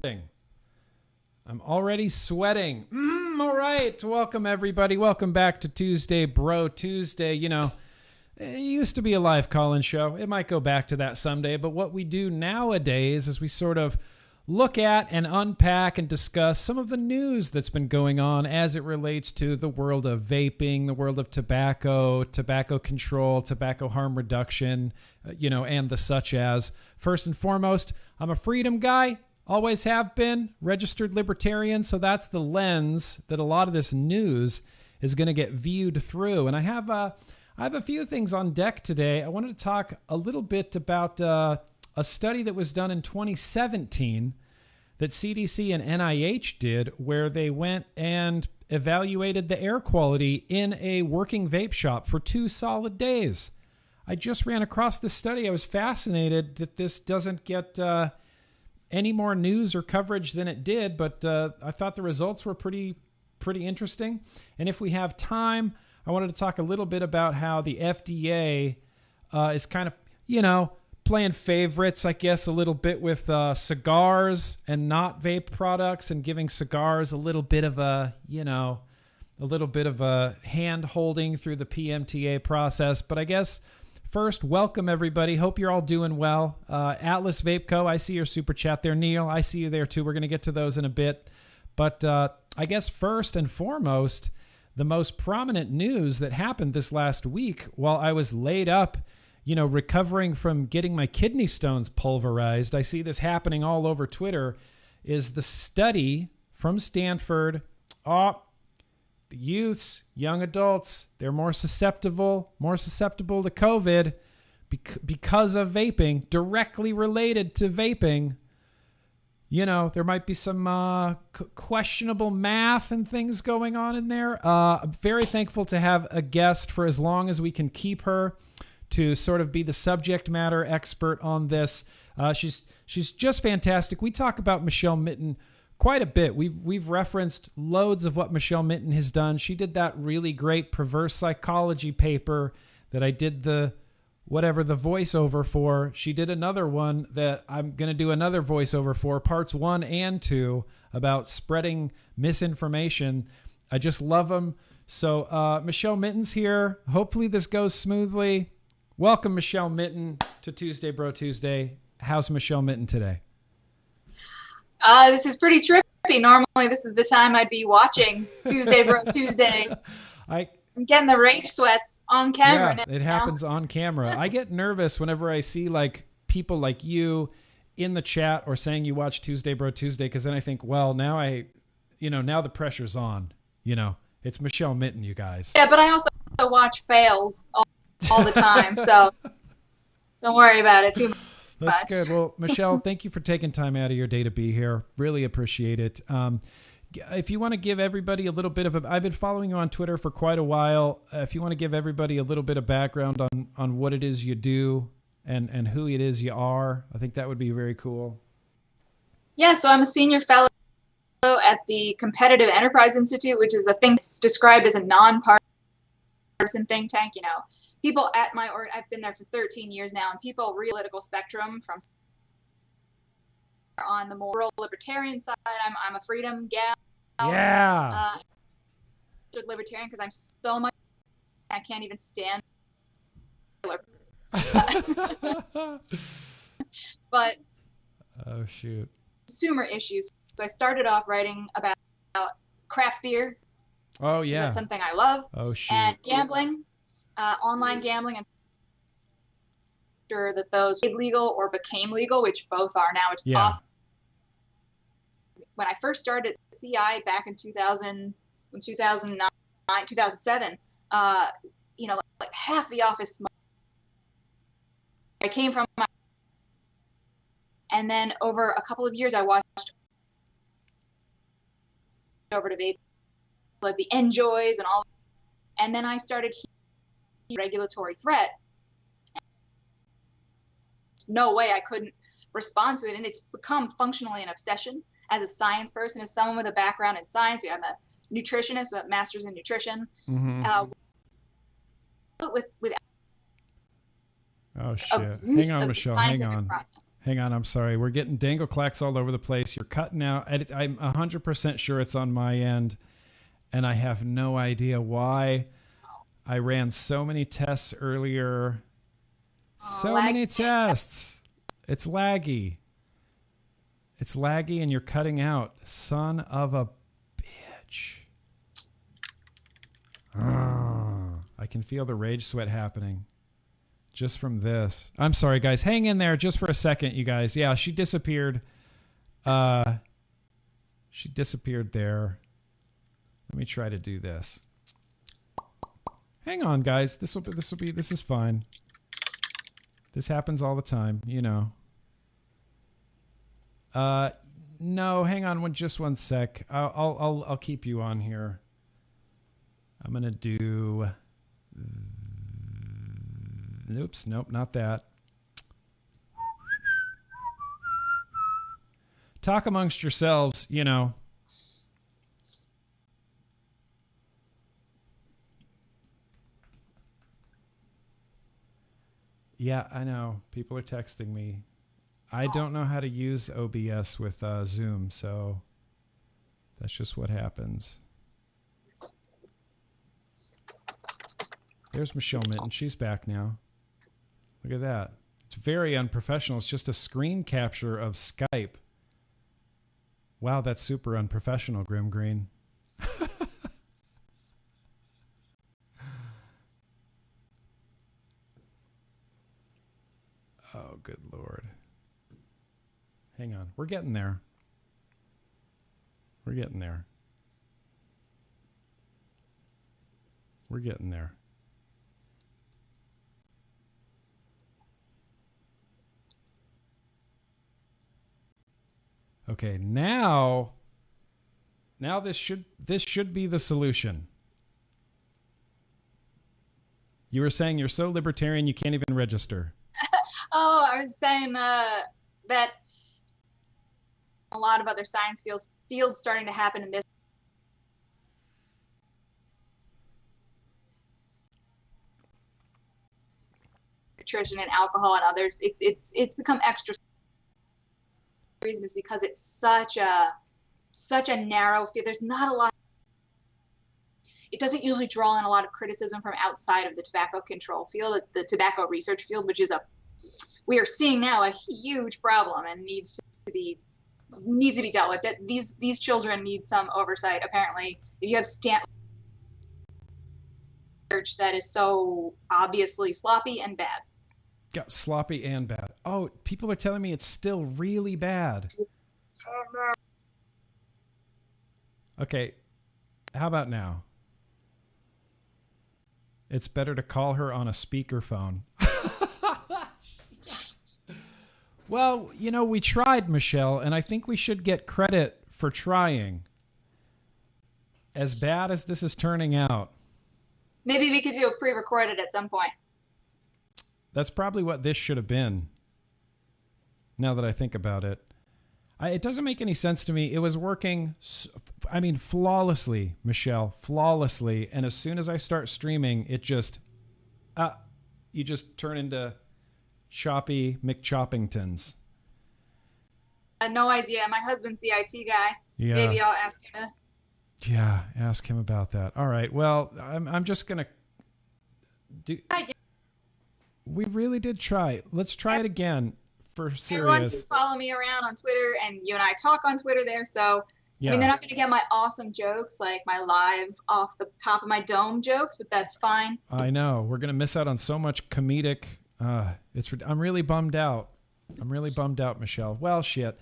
I'm already sweating. All right. Welcome, everybody. Welcome back to Tuesday, Bro Tuesday. You know, it used to be a live call-in show. It might go back to that someday. But what we do nowadays is we sort of look at and unpack and discuss some of the news that's been going on as it relates to the world of vaping, the world of tobacco, tobacco control, tobacco harm reduction, and the such as. First and foremost, I'm a freedom guy. Always have been, registered libertarian, so that's the lens that a lot of this news is going to get viewed through. And I have a few things on deck today. I wanted to talk a little bit about a study that was done in 2017 that CDC and NIH did, where they went and evaluated the air quality in a working vape shop for 2 solid days. I just ran across this study. I was fascinated that this doesn't get any more news or coverage than it did, but I thought the results were pretty interesting. And if we have time, I wanted to talk a little bit about how the FDA is kind of, playing favorites, I guess, a little bit with cigars and not vape products, and giving cigars a little bit of a hand holding through the PMTA process. But I guess first, welcome everybody. Hope you're all doing well. Atlas Vape Co., I see your super chat there. Neil, I see you there too. We're going to get to those in a bit. But I guess first and foremost, the most prominent news that happened this last week while I was laid up, recovering from getting my kidney stones pulverized, I see this happening all over Twitter, is the study from Stanford. The youths, young adults, they're more susceptible to COVID because of vaping, directly related to vaping. There might be some questionable math and things going on in there. I'm very thankful to have a guest for as long as we can keep her to sort of be the subject matter expert on this. She's just fantastic. We talk about Michelle Minton quite a bit. We've referenced loads of what Michelle Minton has done. She did that really great perverse psychology paper that I did the voiceover for. She did another one that I'm going to do another voiceover for, parts 1 and 2, about spreading misinformation. I just love them. So Michelle Minton's here. Hopefully this goes smoothly. Welcome, Michelle Minton, to Tuesday, Bro Tuesday. How's Michelle Minton today? This is pretty trippy. Normally, this is the time I'd be watching Tuesday, Bro Tuesday. I'm getting the rage sweats on camera now. It happens on camera. I get nervous whenever I see people like you in the chat or saying you watch Tuesday, Bro Tuesday, because then I think, well, now now the pressure's on. It's Michelle Minton, you guys. Yeah, but I also watch fails all the time, so don't worry about it too much. That's good. Well, Michelle, thank you for taking time out of your day to be here. Really appreciate it. If you want to give everybody a little bit of I've been following you on Twitter for quite a while. If you want to give everybody a little bit of background on what it is you do and who it is you are, I think that would be very cool. Yeah, so I'm a senior fellow at the Competitive Enterprise Institute, which is a thing that's described as a nonpartisan think tank. People at I've been there for 13 years now, and people real political spectrum from on the more libertarian side. I'm a freedom gal. Yeah. Libertarian because I'm so much I can't even stand. But oh shoot. Consumer issues. So I started off writing about craft beer. Oh yeah. That's something I love. Oh shoot. And gambling. Online gambling, and sure that those made legal or became legal, which both are now, which is awesome. When I first started CI back in 2009, 2007, like half the office smoked. I came from, and then over a couple of years, I watched over to vape, like the Enjoys and all, and then I started regulatory threat. No way I couldn't respond to it, and it's become functionally an obsession. As a science person, as someone with a background in science, I'm a nutritionist, a master's in nutrition. Mm-hmm. With oh shit! Hang on, Michelle. Hang on. Process. Hang on, I'm sorry. We're getting Dangleclacks all over the place. You're cutting out. I'm 100% sure it's on my end, and I have no idea why. I ran so many tests earlier. So many tests. It's laggy. It's laggy, and you're cutting out. Son of a bitch. I can feel the rage sweat happening just from this. I'm sorry, guys. Hang in there just for a second, you guys. Yeah, she disappeared. She disappeared there. Let me try to do this. Hang on, guys. This is fine. This happens all the time, you know. No, hang on just one sec. I'll keep you on here. I'm gonna do. Oops, nope, not that. Talk amongst yourselves, you know. Yeah, I know. People are texting me. I don't know how to use OBS with Zoom, so that's just what happens. There's Michelle Minton. She's back now. Look at that. It's very unprofessional. It's just a screen capture of Skype. Wow, that's super unprofessional, GrimmGreen. Oh, good Lord. Hang on. We're getting there. We're getting there. We're getting there. Okay, now this should be the solution. You were saying you're so libertarian you can't even register. Oh, I was saying that a lot of other science fields starting to happen in this. Nutrition and alcohol and others. It's become extra. The reason is because it's such a narrow field. There's not a lot. It doesn't usually draw in a lot of criticism from outside of the tobacco control field, the tobacco research field, which is we are seeing now a huge problem and needs to be dealt with. That these children need some oversight. Apparently, if you have research that is so obviously sloppy and bad. Yeah, sloppy and bad. Oh, people are telling me it's still really bad. Okay, how about now? It's better to call her on a speakerphone. Well, you know, we tried, Michelle, and I think we should get credit for trying. As bad as this is turning out. Maybe we could do a pre-recorded at some point. That's probably what this should have been. Now that I think about it. It doesn't make any sense to me. It was working, I mean, flawlessly, Michelle, flawlessly. And as soon as I start streaming, it just, you just turn into choppy McChoppingtons. No idea. My husband's the IT guy. Yeah. Maybe I'll ask him to. Yeah, ask him about that. All right. Well, I'm just going to do. We really did try. Let's try it again for serious. Everyone can follow me around on Twitter, and you and I talk on Twitter there. So, yeah. I mean, they're not going to get my awesome jokes, like my live off the top of my dome jokes, but that's fine. I know. We're going to miss out on so much comedic. I'm really bummed out. Michelle. Well, shit.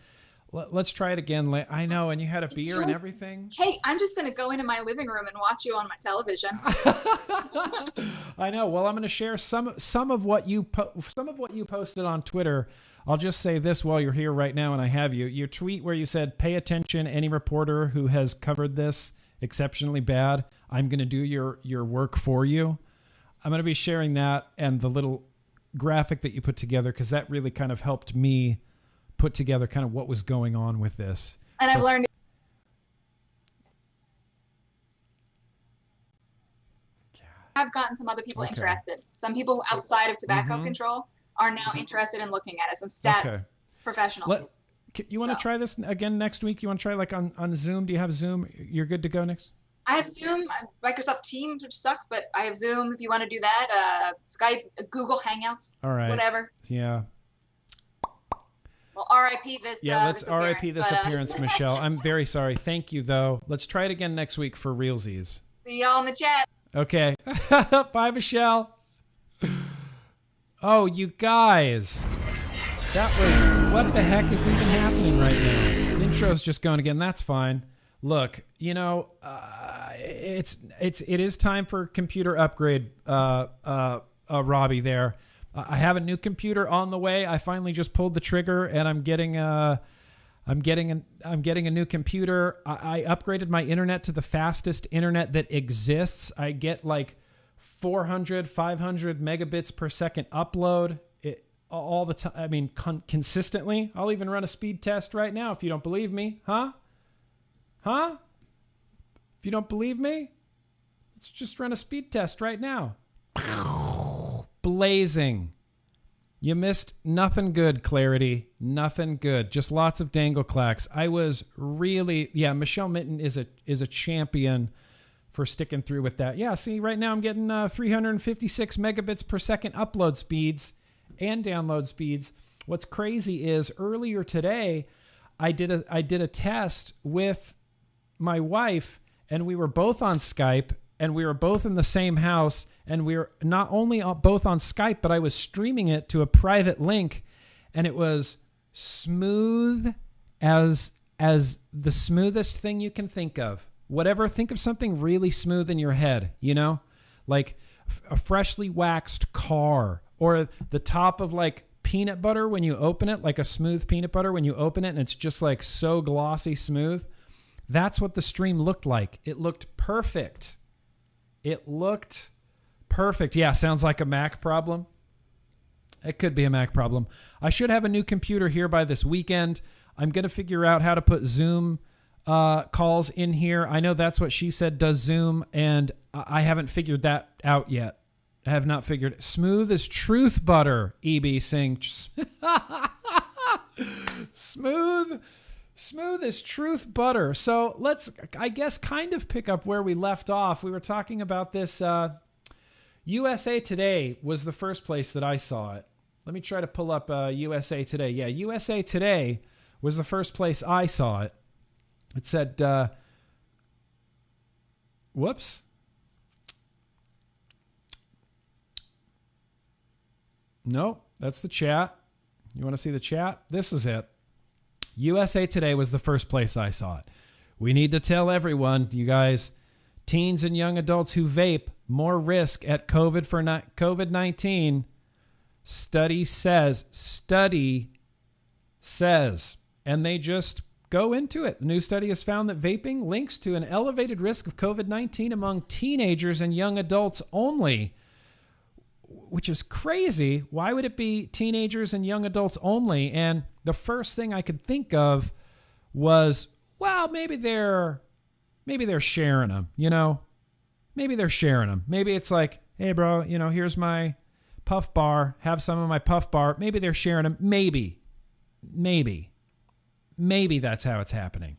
Let's try it again. I know, and you had a beer and everything. Hey, I'm just going to go into my living room and watch you on my television. I know. Well, I'm going to share some of what you posted on Twitter. I'll just say this while you're here right now, and I have you. Your tweet where you said, "Pay attention, any reporter who has covered this exceptionally bad. I'm going to do your work for you." I'm going to be sharing that and the little graphic that you put together because that really kind of helped me put together kind of what was going on with this. And I've learned. I've gotten some other people interested. Some people outside of tobacco control are now interested in looking at it. Some stats professionals. You want to try this again next week? You want to try like on Zoom? Do you have Zoom? You're good to go next? I have Zoom, Microsoft Teams, which sucks, but I have Zoom if you want to do that. Skype, Google Hangouts, all right, whatever. Yeah. Well, RIP this. Yeah, let's RIP this appearance, Michelle. I'm very sorry. Thank you, though. Let's try it again next week for realsies. See y'all in the chat. Okay. Bye, Michelle. Oh, you guys. That was, what the heck is even happening right now? The intro's just going again. That's fine. Look, you know, it is time for computer upgrade, Robbie there. I have a new computer on the way. I finally just pulled the trigger and I'm getting a new computer. I upgraded my internet to the fastest internet that exists. I get like 400, 500 megabits per second upload all the time. I mean, consistently. I'll even run a speed test right now if you don't believe me. Huh? If you don't believe me, let's just run a speed test right now. Blazing. You missed nothing good, Clarity. Nothing good. Just lots of Dangleclacks. I was really, Michelle Minton is a champion for sticking through with that. Yeah, see, right now I'm getting 356 megabits per second upload speeds and download speeds. What's crazy is earlier today, I did a test with my wife, and we were both on Skype, and we were both in the same house, and we were not only both on Skype, but I was streaming it to a private link, and it was smooth as the smoothest thing you can think of. Think of something really smooth in your head, you know? Like a freshly waxed car, or the top of like peanut butter when you open it, like a smooth peanut butter when you open it, and it's just like so glossy smooth. That's what the stream looked like. It looked perfect. Yeah, sounds like a Mac problem. It could be a Mac problem. I should have a new computer here by this weekend. I'm going to figure out how to put Zoom calls in here. I know that's what she said does Zoom, and I haven't figured that out yet. I have not figured it. Smooth as truth butter, EB sings. Smooth as truth butter. So let's, I guess, kind of pick up where we left off. We were talking about this. USA Today was the first place that I saw it. Let me try to pull up USA Today. Yeah, USA Today was the first place I saw it. It said, whoops. No, that's the chat. You want to see the chat? This is it. USA Today was the first place I saw it. We need to tell everyone, you guys, teens and young adults who vape, more risk at COVID-19. Study says. And they just go into it. The new study has found that vaping links to an elevated risk of COVID-19 among teenagers and young adults only, which is crazy. Why would it be teenagers and young adults only? And the first thing I could think of was, well, maybe they're sharing them, you know? Maybe they're sharing them. Maybe it's like, hey, bro, you know, here's my puff bar. Have some of my puff bar. Maybe they're sharing them. Maybe that's how it's happening.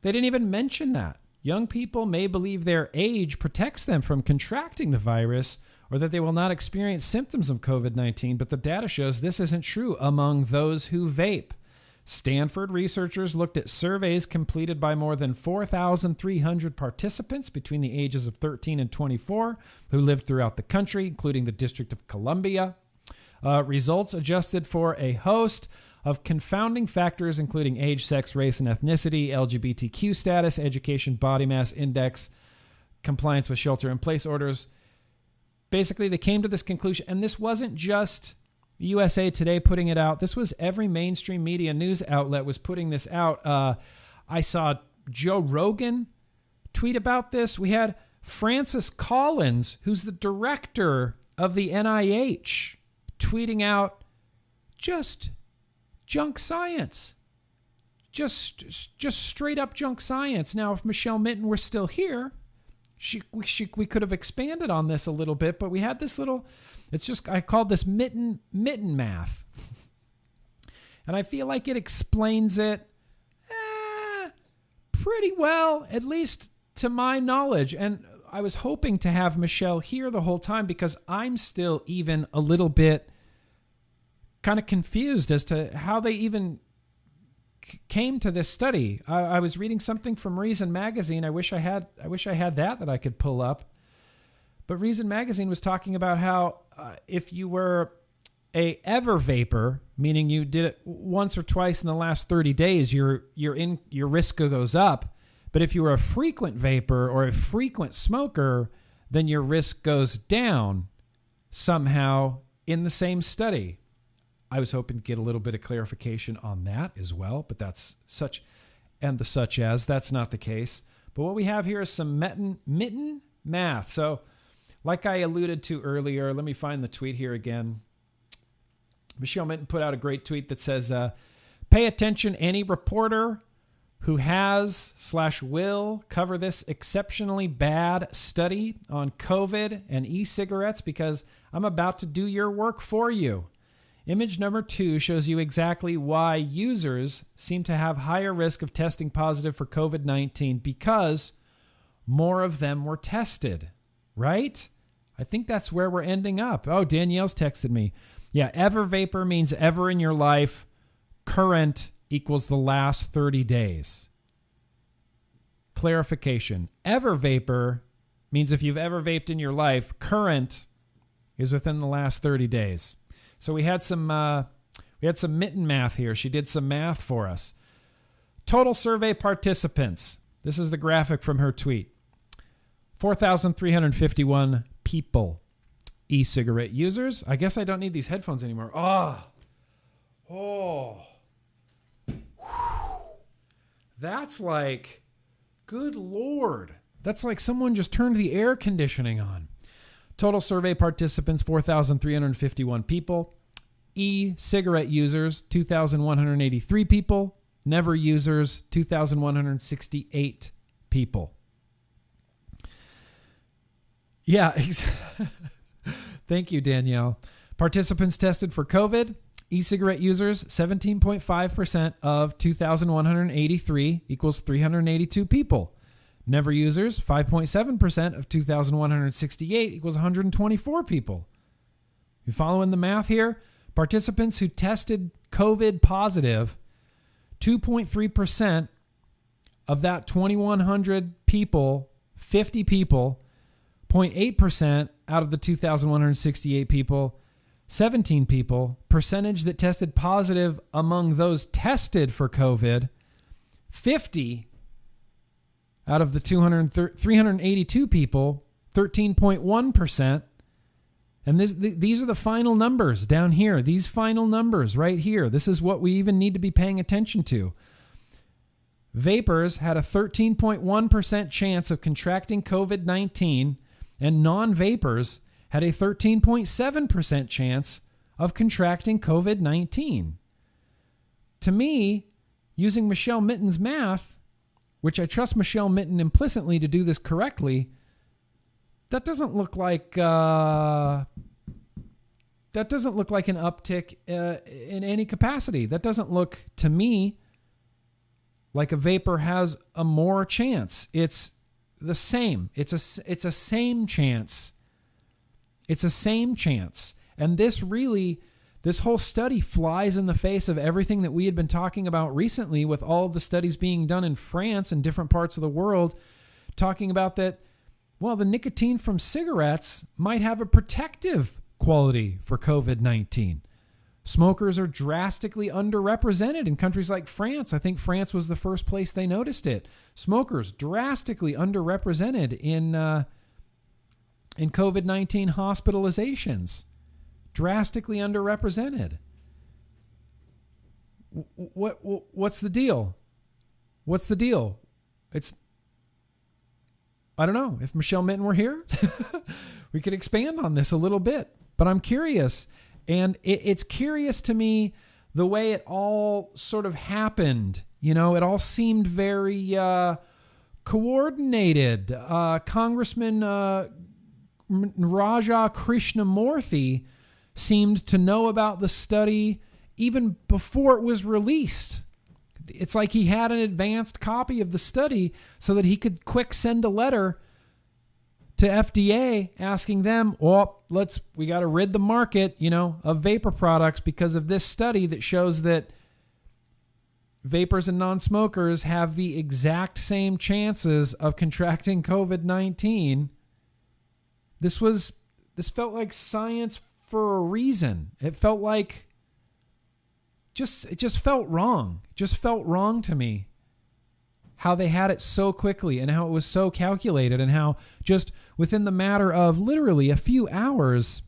They didn't even mention that. Young people may believe their age protects them from contracting the virus, or that they will not experience symptoms of COVID-19, but the data shows this isn't true among those who vape. Stanford researchers looked at surveys completed by more than 4,300 participants between the ages of 13 and 24 who lived throughout the country, including the District of Columbia. Results adjusted for a host of confounding factors, including age, sex, race, and ethnicity, LGBTQ status, education, body mass index, compliance with shelter-in-place orders. Basically, they came to this conclusion, and this wasn't just USA Today putting it out. This was every mainstream media news outlet was putting this out. I saw Joe Rogan tweet about this. We had Francis Collins, who's the director of the NIH, tweeting out just junk science. Just straight up junk science. Now, if Michelle Minton were still here, we could have expanded on this a little bit, but we had this little, I called this mitten math. And I feel like it explains it pretty well, at least to my knowledge. And I was hoping to have Michelle here the whole time because I'm still even a little bit kind of confused as to how they even came to this study. I was reading something from Reason Magazine. I wish I had that I could pull up. But Reason Magazine was talking about how if you were a ever vapor, meaning you did it once or twice in the last 30 days, your risk goes up. But if you were a frequent vapor or a frequent smoker, then your risk goes down somehow in the same study. I was hoping to get a little bit of clarification on that as well, but that's such as that's not the case. But what we have here is some Minton math. So like I alluded to earlier, let me find the tweet here again. Michelle Minton put out a great tweet that says, pay attention, any reporter who has/will cover this exceptionally bad study on COVID and e-cigarettes because I'm about to do your work for you. Image number 2 shows you exactly why users seem to have higher risk of testing positive for COVID-19 because more of them were tested, right? I think that's where we're ending up. Oh, Danielle's texted me. Yeah, ever vapor means ever in your life. Current equals the last 30 days. Clarification. Ever vapor means if you've ever vaped in your life, current is within the last 30 days. So we had some Minton math here. She did some math for us. Total survey participants. This is the graphic from her tweet. 4,351 people. E-cigarette users. I guess I don't need these headphones anymore. That's like, good Lord. That's like someone just turned the air conditioning on. Total survey participants, 4,351 people. E-cigarette users, 2,183 people. Never users, 2,168 people. Yeah, thank you, Danielle. Participants tested for COVID. E-cigarette users, 17.5% of 2,183 equals 382 people. Never users, 5.7% of 2,168 equals 124 people. You following the math here? Participants who tested COVID positive, 2.3% of that 2,100 people, 50 people, 0.8% out of the 2,168 people, 17 people, percentage that tested positive among those tested for COVID, 50 out of the 382 people, 13.1%. And these are the final numbers down here. These final numbers right here. This is what we even need to be paying attention to. Vapors had a 13.1% chance of contracting COVID-19, and non-vapors had a 13.7% chance of contracting COVID-19. To me, using Michelle Minton's math, which I trust Michelle Minton implicitly to do this correctly, that doesn't look like an uptick in any capacity. That doesn't look to me like a vapor has a more chance. It's the same. It's a same chance. It's a same chance. And this whole study flies in the face of everything that we had been talking about recently with all of the studies being done in France and different parts of the world, talking about that, well, the nicotine from cigarettes might have a protective quality for COVID-19. Smokers are drastically underrepresented in countries like France. I think France was the first place they noticed it. Smokers drastically underrepresented in COVID-19 hospitalizations. Drastically underrepresented. What's the deal? What's the deal? I don't know. If Michelle Minton were here, we could expand on this a little bit. But I'm curious. And it's curious to me the way it all sort of happened. You know, it all seemed very coordinated. Congressman Raja Krishnamurthy seemed to know about the study even before it was released. It's like he had an advanced copy of the study so that he could quick send a letter to FDA asking them, we got to rid the market, of vapor products because of this study that shows that vapors and non-smokers have the exact same chances of contracting COVID-19. This felt like science for a reason. It felt like it just felt wrong. It just felt wrong to me how they had it so quickly and how it was so calculated and how just within the matter of literally a few hours,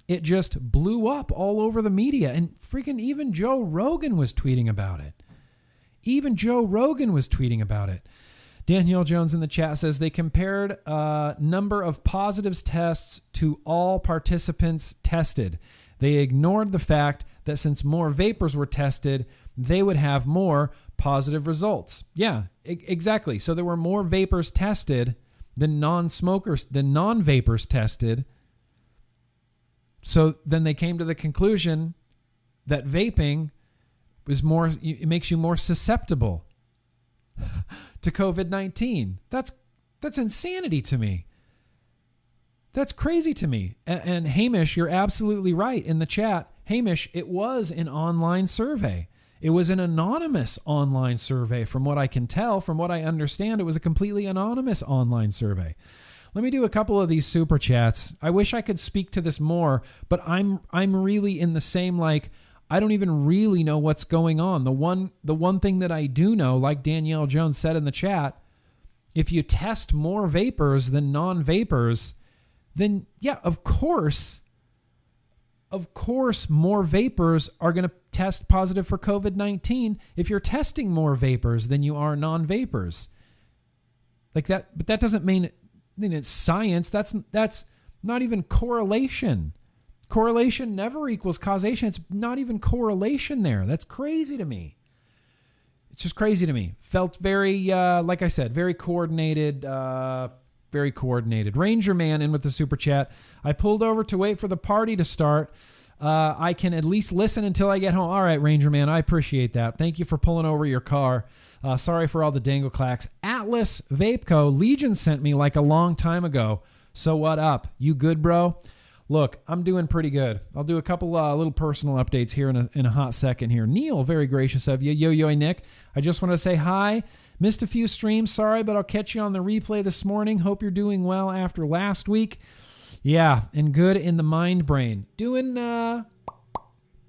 it just blew up all over the media. And freaking even Joe Rogan was tweeting about it. Danielle Jones in the chat says they compared number of positives tests to all participants tested. They ignored the fact that since more vapors were tested, they would have more positive results. Yeah, exactly. So there were more vapors tested than non-vapors tested. So then they came to the conclusion that vaping it makes you more susceptible to COVID-19. That's insanity to me. That's crazy to me. And Hamish, you're absolutely right in the chat. Hamish, it was an online survey. It was an anonymous online survey from what I can tell. From what I understand, it was a completely anonymous online survey. Let me do a couple of these super chats. I wish I could speak to this more, but I'm really in the same, I don't even really know what's going on. The one thing that I do know, like Danielle Jones said in the chat, if you test more vapors than non-vapors, then yeah, of course more vapors are going to test positive for COVID-19 if you're testing more vapors than you are non-vapors. Like that, but that doesn't mean it's science. That's not even correlation. Correlation never equals causation. It's not even correlation there. That's crazy to me. It's just crazy to me. Felt very, like I said, very coordinated. Ranger Man in with the super chat. I pulled over to wait for the party to start. I can at least listen until I get home. All right, Ranger Man, I appreciate that. Thank you for pulling over your car. Sorry for all the Dangleclacks. Atlas Vape Co. Legion sent me a long time ago. So what up? You good, bro? Look, I'm doing pretty good. I'll do a couple little personal updates here in a hot second here. Neil, very gracious of you. Yo, Nick. I just want to say hi. Missed a few streams. Sorry, but I'll catch you on the replay this morning. Hope you're doing well after last week. Yeah, and good in the mind brain. Doing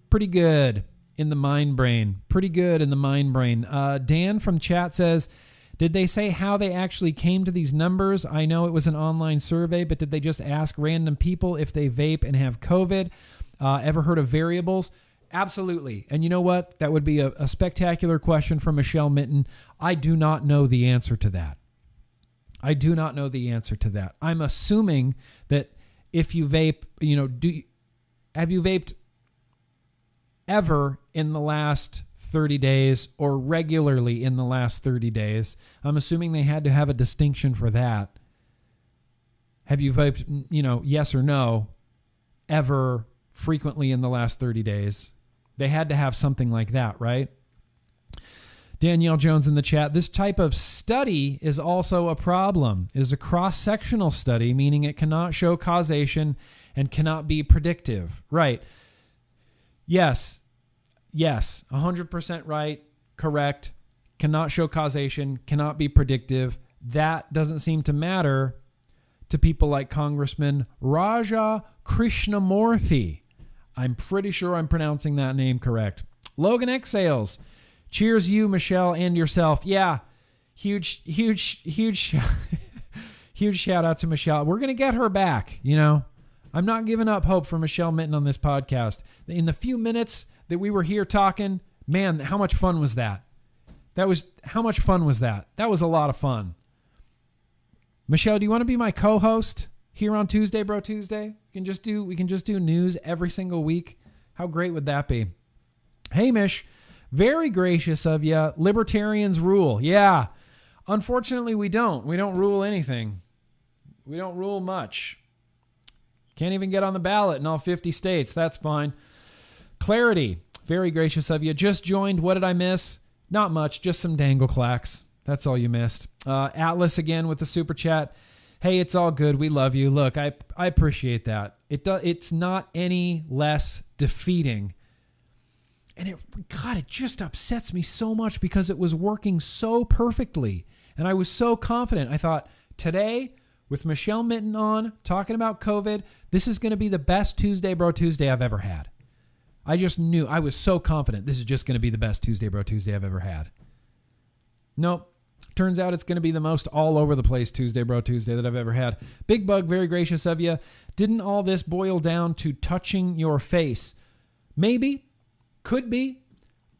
pretty good in the mind brain. Dan from chat says, did they say how they actually came to these numbers? I know it was an online survey, but did they just ask random people if they vape and have COVID? Ever heard of variables? Absolutely. And you know what? That would be a spectacular question from Michelle Minton. I do not know the answer to that. I'm assuming that if you vape, have you vaped ever in the last 30 days or regularly in the last 30 days? I'm assuming they had to have a distinction for that. Have you vaped, yes or no, ever frequently in the last 30 days? They had to have something like that, right? Danielle Jones in the chat. This type of study is also a problem. It is a cross-sectional study, meaning it cannot show causation and cannot be predictive. Right. Yes, 100% right, correct. Cannot show causation, cannot be predictive. That doesn't seem to matter to people like Congressman Raja Krishnamurthy. I'm pretty sure I'm pronouncing that name correct. Logan X Sales. Cheers you, Michelle, and yourself. Yeah, huge shout out to Michelle. We're going to get her back, I'm not giving up hope for Michelle Minton on this podcast. In the few minutes that we were here talking, man, how much fun was that? That was a lot of fun. Michelle, do you want to be my co-host here on Tuesday, Bro Tuesday? We can just do news every single week. How great would that be? Hamish, very gracious of you. Libertarians rule. Yeah. Unfortunately, we don't. We don't rule anything. We don't rule much. Can't even get on the ballot in all 50 states. That's fine. Clarity, very gracious of you. Just joined. What did I miss? Not much, just some Dangleclacks. That's all you missed. Atlas again with the super chat. Hey, it's all good. We love you. Look, I appreciate that. It's not any less defeating. And it just upsets me so much because it was working so perfectly. And I was so confident. I thought, today, with Michelle Minton on, talking about COVID, this is going to be the best Tuesday Bro Tuesday I've ever had. I just knew. I was so confident this is just going to be the best Tuesday Bro Tuesday I've ever had. Nope. Turns out it's going to be the most all over the place Tuesday Bro Tuesday that I've ever had. Big Bug, very gracious of you. Didn't all this boil down to touching your face? Maybe. Could be.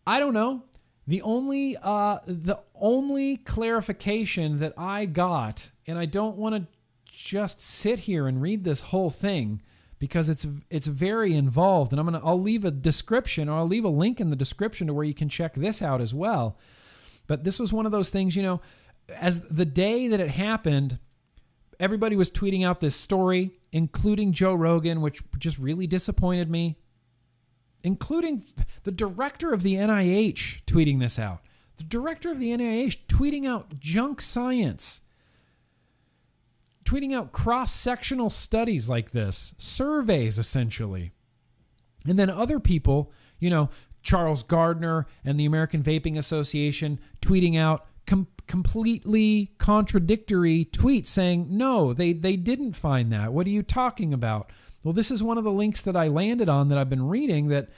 I don't know. The only clarification that I got, and I don't want to just sit here and read this whole thing because it's very involved, and I'll leave a description, or I'll leave a link in the description to where you can check this out as well. But this was one of those things, as the day that it happened, everybody was tweeting out this story, including Joe Rogan, which just really disappointed me, including the director of the NIH tweeting this out. The director of the NIH tweeting out junk science, tweeting out cross-sectional studies like this, surveys essentially. And then other people, Charles Gardner and the American Vaping Association tweeting out completely contradictory tweets saying, no, they didn't find that. What are you talking about? Well, this is one of the links that I landed on that I've been reading that,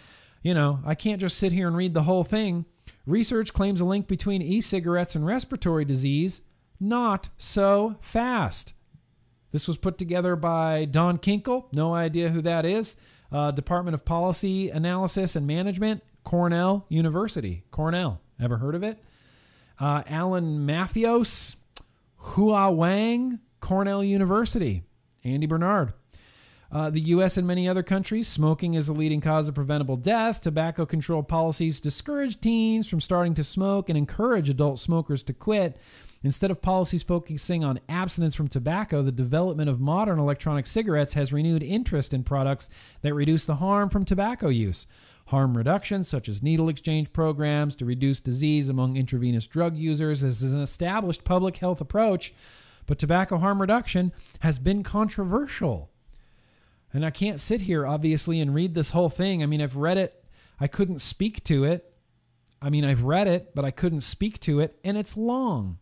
I can't just sit here and read the whole thing. Research claims a link between e-cigarettes and respiratory disease. Not so fast. This was put together by Don Kinkle. No idea who that is. Department of Policy Analysis and Management, Cornell University. Cornell. Ever heard of it? Alan Mathios, Hua Wang, Cornell University. Andy Bernard. The U.S. and many other countries, smoking is the leading cause of preventable death. Tobacco control policies discourage teens from starting to smoke and encourage adult smokers to quit. Instead of policies focusing on abstinence from tobacco, the development of modern electronic cigarettes has renewed interest in products that reduce the harm from tobacco use. Harm reduction, such as needle exchange programs to reduce disease among intravenous drug users, is an established public health approach, but tobacco harm reduction has been controversial. And I can't sit here, obviously, and read this whole thing. I've read it. I couldn't speak to it. I've read it, but I couldn't speak to it, and it's long.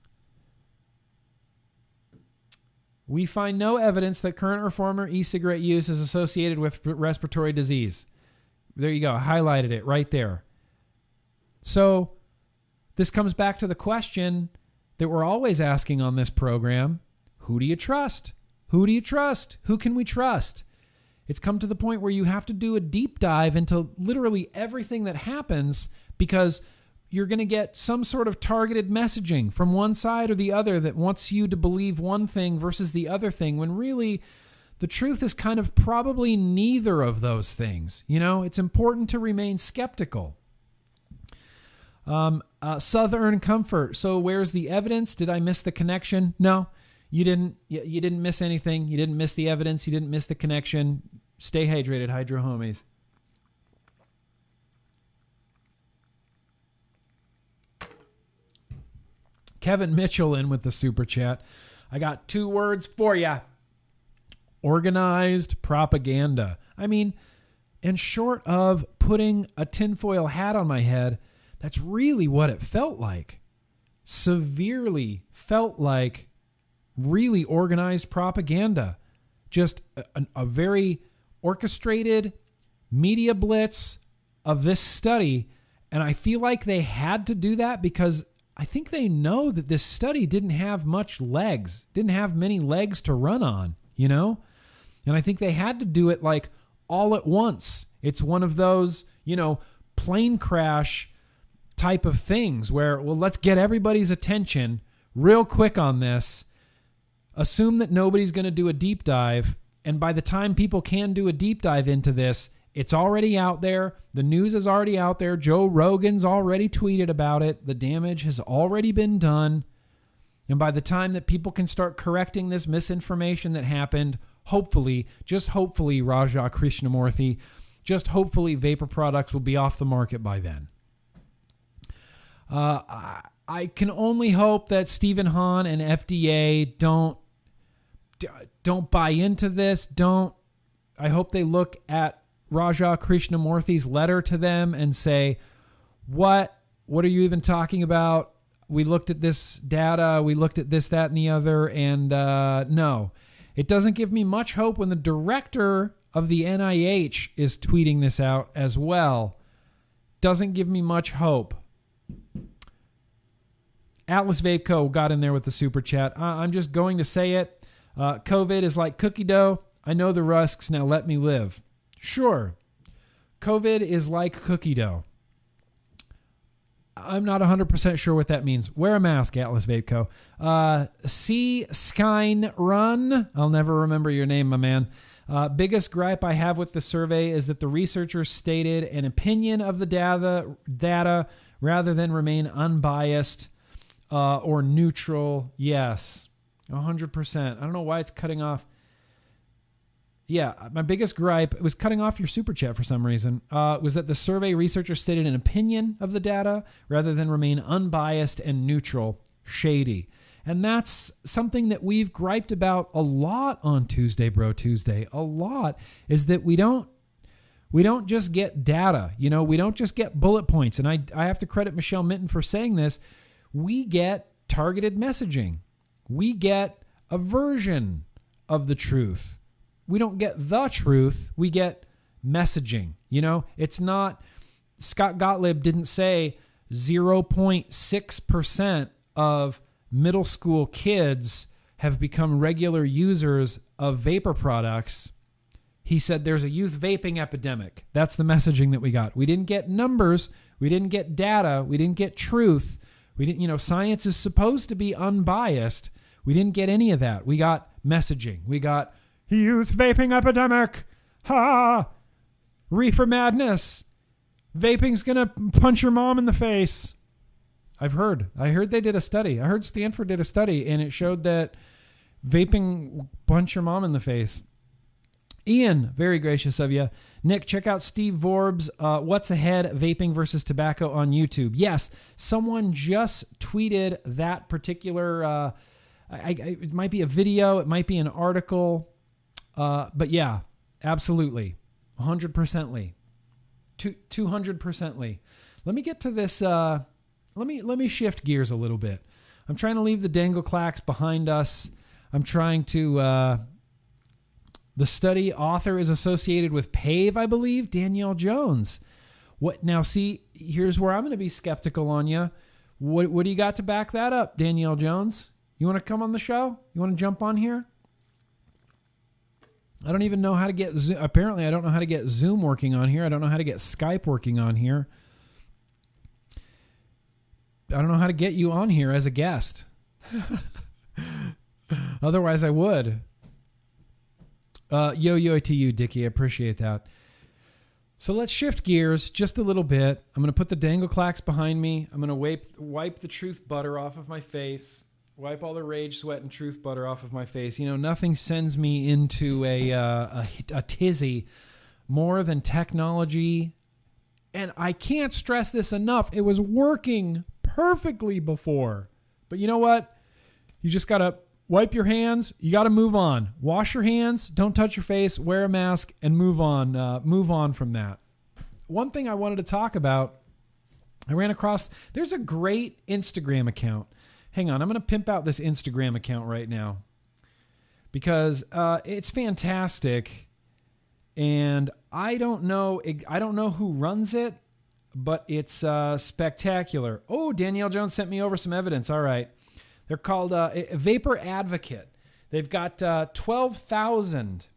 We find no evidence that current or former e-cigarette use is associated with respiratory disease. There you go. I highlighted it right there. So this comes back to the question that we're always asking on this program. Who do you trust? Who do you trust? Who can we trust? It's come to the point where you have to do a deep dive into literally everything that happens because you're going to get some sort of targeted messaging from one side or the other that wants you to believe one thing versus the other thing, when really the truth is kind of probably neither of those things. It's important to remain skeptical. Southern Comfort. So where's the evidence? Did I miss the connection? No, you didn't. You didn't miss anything. You didn't miss the evidence. You didn't miss the connection. Stay hydrated, Hydro Homies. Kevin Mitchell in with the super chat. I got 2 words for you. Organized propaganda. And short of putting a tinfoil hat on my head, that's really what it felt like. Severely felt like really organized propaganda. Just a very orchestrated media blitz of this study. And I feel like they had to do that because I think they know that this study didn't have much legs, didn't have many legs to run on, And I think they had to do it like all at once. It's one of those, plane crash type of things where, well, let's get everybody's attention real quick on this. Assume that nobody's going to do a deep dive. And by the time people can do a deep dive into this, it's already out there. The news is already out there. Joe Rogan's already tweeted about it. The damage has already been done. And by the time that people can start correcting this misinformation that happened, hopefully, just hopefully, Raja Krishnamurthy, Just hopefully vapor products will be off the market by then. I can only hope that Stephen Hahn and FDA don't buy into this. I hope they look at Raja Krishnamurthy's letter to them and say, what are you even talking about? We looked at this data. We looked at this, that, and the other. And no, it doesn't give me much hope when the director of the NIH is tweeting this out as well. Doesn't give me much hope. Atlas Vape Co. got in there with the super chat. I'm just going to say it. COVID is like cookie dough. I know the rusks. Now let me live. Sure. COVID is like cookie dough. I'm not 100% sure what that means. Wear a mask, Atlas Vape Co. C. Skyn Run. I'll never remember your name, my man. Biggest gripe I have with the survey is that the researchers stated an opinion of the data rather than remain unbiased or neutral. Yes, 100%. I don't know why it's cutting off. Yeah, my biggest gripe, it was cutting off your super chat for some reason, was that the survey researchers stated an opinion of the data rather than remain unbiased and neutral. Shady. And that's something that we've griped about a lot on Tuesday, Bro Tuesday. A lot is that we don't just get data. You know, we don't just get bullet points. And I have to credit Michelle Minton for saying this. We get targeted messaging. We get a version of the truth. We don't get the truth. We get messaging. You know, it's not, Scott Gottlieb didn't say 0.6% of middle school kids have become regular users of vapor products. He said there's a youth vaping epidemic. That's the messaging that we got. We didn't get numbers. We didn't get data. We didn't get truth. We didn't, you know, science is supposed to be unbiased. We didn't get any of that. We got messaging. We got youth vaping epidemic. Ha! Reefer madness. Vaping's going to punch your mom in the face. I heard they did a study. I heard Stanford did a study and it showed that vaping punch your mom in the face. Ian, very gracious of you. Nick, check out Steve Vorb's What's Ahead, Vaping versus Tobacco on YouTube. Yes, someone just tweeted that particular, it might be a video, it might be an article, but yeah, absolutely. 100%ly. 200%ly. Let me get to this, let me shift gears a little bit. I'm trying to leave the Dangleclacks behind us. I'm trying to, the study author is associated with P.A.V.E, I believe, Danielle Jones. What now? See, here's where I'm going to be skeptical on you. What do you got to back that up, Danielle Jones? You want to come on the show? You want to jump on here? I don't even know how to get Zoom. Apparently, I don't know how to get Zoom working on here. I don't know how to get Skype working on here. I don't know how to get you on here as a guest. Otherwise, I would. Yo to you, Dickie. I appreciate that. So let's shift gears just a little bit. I'm going to put the Dangleclacks behind me. I'm going to wipe the truth butter off of my face. Wipe all the rage, sweat, and truth butter off of my face. You know, nothing sends me into a tizzy more than technology. And I can't stress this enough. It was working perfectly before. But you know what? You just got to wipe your hands. You got to move on. Wash your hands. Don't touch your face. Wear a mask and move on. Move on from that. One thing I wanted to talk about, I ran across, there's a great Instagram account. Hang on. I'm going to pimp out this Instagram account right now because it's fantastic. And I don't know who runs it, but it's spectacular. Oh, Danielle Jones sent me over some evidence. All right. They're called Vapor Advocate. They've got 12,000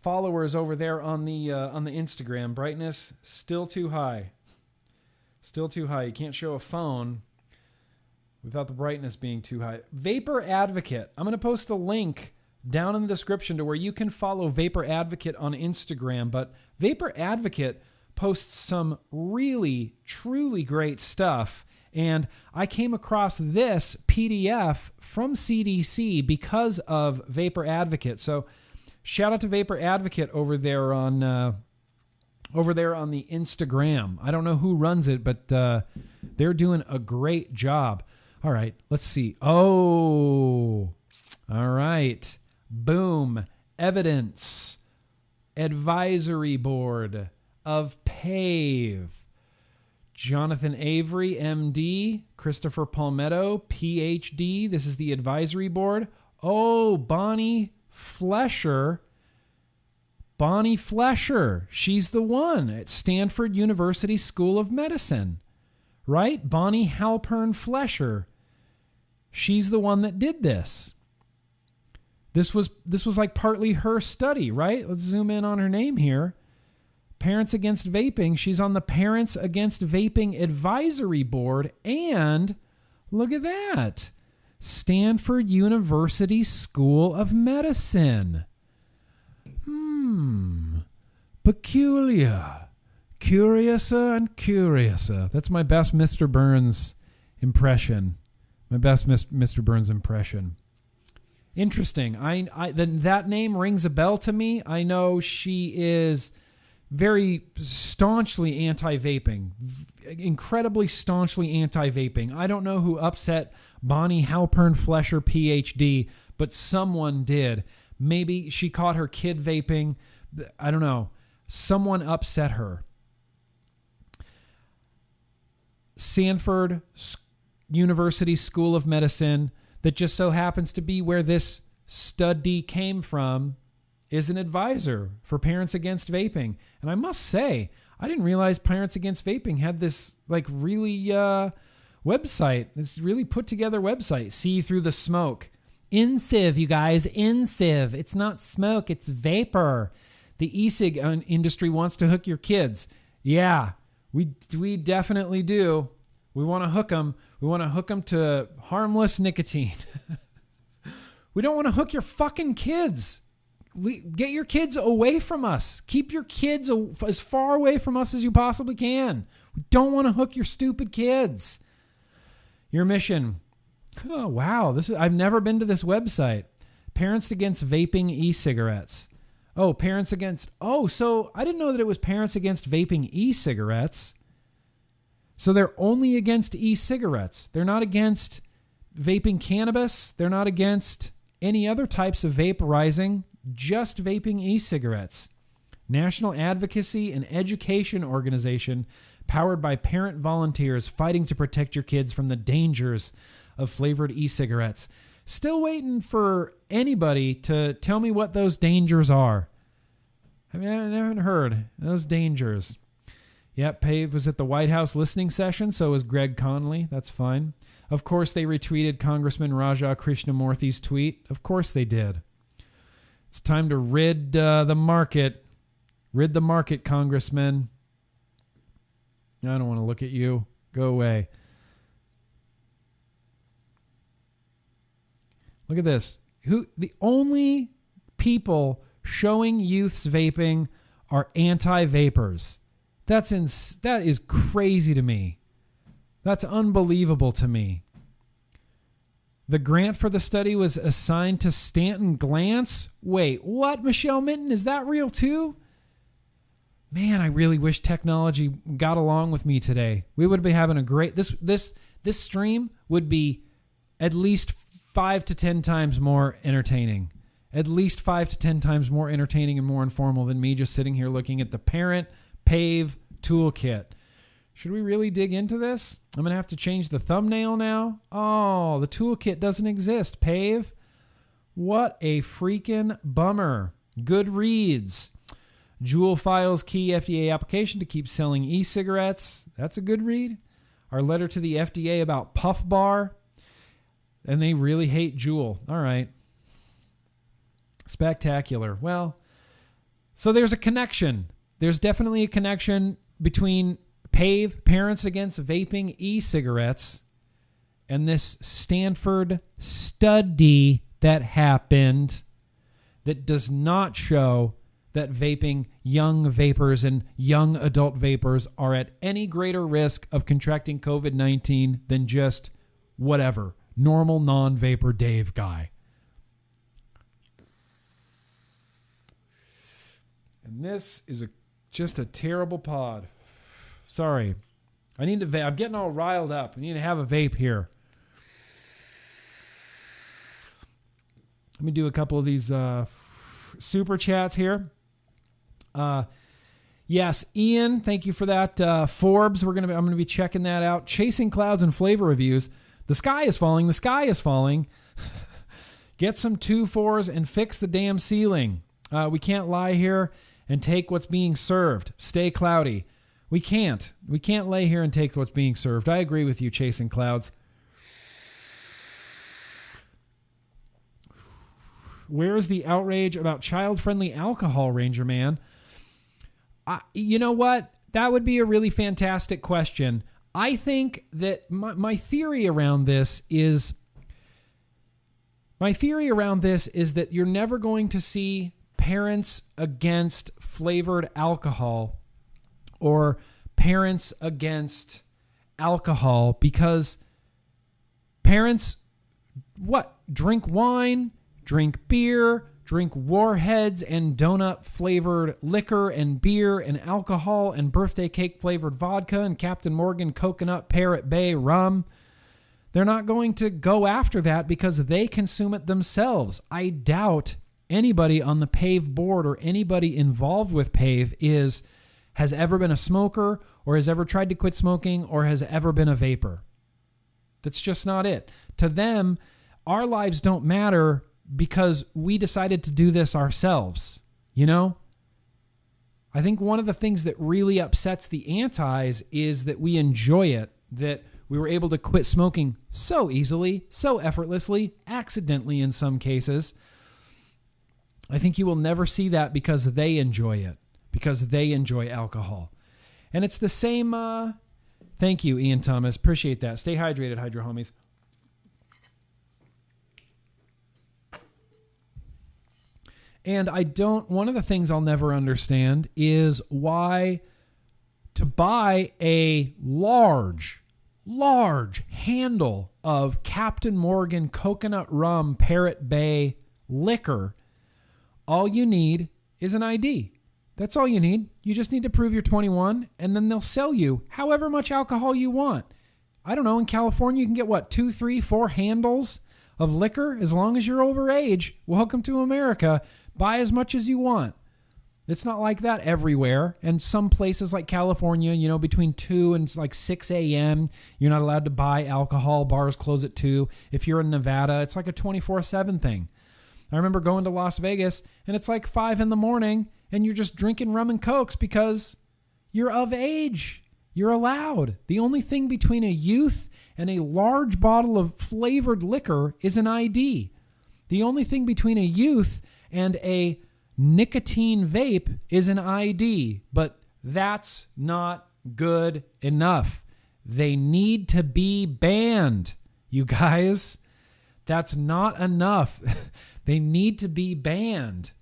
followers over there on the Instagram. Brightness still too high. Still too high. You can't show a phone without the brightness being too high. Vapor Advocate. I'm going to post a link down in the description to where you can follow Vapor Advocate on Instagram. But Vapor Advocate posts some really, truly great stuff. And I came across this PDF from CDC because of Vapor Advocate. So shout out to Vapor Advocate over there on over there on the Instagram. I don't know who runs it, but they're doing a great job. All right, let's see. Oh, all right. Boom. Evidence. Advisory Board of P.A.V.E. Jonathan Avery, MD. Christopher Palmetto, PhD. This is the advisory board. Oh, Bonnie Flesher. Bonnie Flesher. She's the one at Stanford University School of Medicine. Right? Bonnie Halpern Flesher. She's the one that did this. This was like partly her study, right? Let's zoom in on her name here. Parents Against Vaping. She's on the Parents Against Vaping Advisory Board. And look at that. Stanford University School of Medicine. Peculiar. Curiouser and curiouser. That's my best Mr. Burns impression. My best Mr. Burns impression. Interesting. That name rings a bell to me. I know she is very staunchly anti-vaping. Incredibly staunchly anti-vaping. I don't know who upset Bonnie Halpern Flesher, PhD, but someone did. Maybe she caught her kid vaping. I don't know. Someone upset her. Stanford University School of Medicine, that just so happens to be where this study came from, is an advisor for Parents Against Vaping. And I must say, I didn't realize Parents Against Vaping had this really website, this really put together website. See through the smoke. InSiv, you guys, InSiv. It's not smoke, it's vapor. The e-cig industry wants to hook your kids. Yeah, we definitely do. We want to hook them. We want to hook them to harmless nicotine. We don't want to hook your fucking kids. Get your kids away from us. Keep your kids as far away from us as you possibly can. We don't want to hook your stupid kids. Your mission. Oh, wow. I've never been to this website. Parents Against Vaping E-Cigarettes. Oh, Parents Against... Oh, so I didn't know that it was Parents Against Vaping E-Cigarettes. So they're only against e-cigarettes. They're not against vaping cannabis. They're not against any other types of vaporizing, just vaping e-cigarettes. National Advocacy and Education Organization powered by parent volunteers fighting to protect your kids from the dangers of flavored e-cigarettes. Still waiting for anybody to tell me what those dangers are. I haven't heard those dangers. Yep, P.A.V.E. was at the White House listening session, so was Greg Conley. That's fine. Of course, they retweeted Congressman Raja Krishnamurthy's tweet. Of course they did. It's time to rid the market. Rid the market, Congressman. I don't want to look at you. Go away. Look at this. The only people showing youths vaping are anti-vapors. That is crazy to me. That's unbelievable to me. The grant for the study was assigned to Stanton Glantz. Wait, what? Michelle Minton, is that real too? Man, I really wish technology got along with me today. We would be having a great... This stream would be at least 5 to 10 times more entertaining. At least 5 to 10 times more entertaining and more informal than me just sitting here looking at the parent P.A.V.E. toolkit. Should we really dig into this? I'm going to have to change the thumbnail now. Oh, the toolkit doesn't exist. P.A.V.E. What a freaking bummer. Good reads. Juul files key FDA application to keep selling e-cigarettes. That's a good read. Our letter to the FDA about Puff Bar. And they really hate Juul. All right. Spectacular. Well, so there's a connection. There's definitely a connection between P.A.V.E., Parents Against Vaping e-cigarettes, and this Stanford study that happened that does not show that vaping young vapors and young adult vapors are at any greater risk of contracting COVID-19 than just whatever, normal non-vapor Dave guy. And this is Just a terrible pod. Sorry. I need to vape. I'm getting all riled up. I need to have a vape here. Let me do a couple of these super chats here. Yes, Ian, thank you for that. Forbes, I'm gonna be checking that out. Chasing Clouds and Flavor Reviews. The sky is falling. The sky is falling. Get some 2.4s and fix the damn ceiling. We can't lie here and take what's being served. Stay cloudy. We can't. We can't lay here and take what's being served. I agree with you, Chasing Clouds. Where is the outrage about child-friendly alcohol, Ranger Man? You know what? That would be a really fantastic question. I think that my theory around this is that you're never going to see parents against flavored alcohol or parents against alcohol because parents, drink wine, drink beer, drink Warheads and donut-flavored liquor and beer and alcohol and birthday cake-flavored vodka and Captain Morgan coconut P.A.V.E rum. They're not going to go after that because they consume it themselves. I doubt anybody on the P.A.V.E board or anybody involved with P.A.V.E has ever been a smoker or has ever tried to quit smoking or has ever been a vapor. That's just not it. To them, our lives don't matter because we decided to do this ourselves, you know? I think one of the things that really upsets the antis is that we enjoy it, that we were able to quit smoking so easily, so effortlessly, accidentally in some cases. I think you will never see that because they enjoy it, because they enjoy alcohol. And it's the same, thank you, Ian Thomas. Appreciate that. Stay hydrated, Hydro Homies. And one of the things I'll never understand is why to buy a large handle of Captain Morgan coconut rum P.A.V.E liquor, all you need is an ID. That's all you need. You just need to prove you're 21, and then they'll sell you however much alcohol you want. I don't know, in California you can get 2, 3, 4 handles of liquor as long as you're over age. Welcome to America. Buy as much as you want. It's not like that everywhere. And some places like California, between 2 and 6 a.m., you're not allowed to buy alcohol. Bars close at 2. If you're in Nevada, it's like a 24/7 thing. I remember going to Las Vegas, and it's like 5 in the morning, and you're just drinking rum and cokes because you're of age. You're allowed. The only thing between a youth and a large bottle of flavored liquor is an ID. The only thing between a youth and a nicotine vape is an ID, but that's not good enough. They need to be banned, you guys. That's not enough. They need to be banned.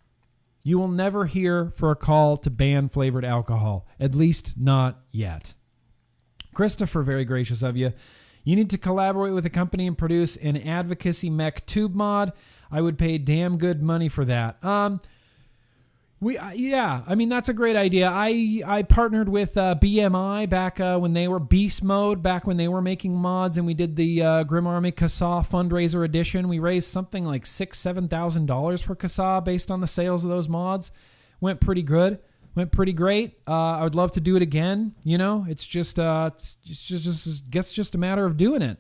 You will never hear for a call to ban flavored alcohol, at least not yet. Christopher, very gracious of you. You need to collaborate with a company and produce an advocacy mech tube mod. I would pay damn good money for that. That's a great idea. I partnered with BMI back when they were Beast Mode, back when they were making mods, and we did the Grim Army CASA fundraiser edition. We raised something like $6,000-$7,000 for CASA based on the sales of those mods. Went pretty good. Went pretty great. I would love to do it again. It's just a matter of doing it.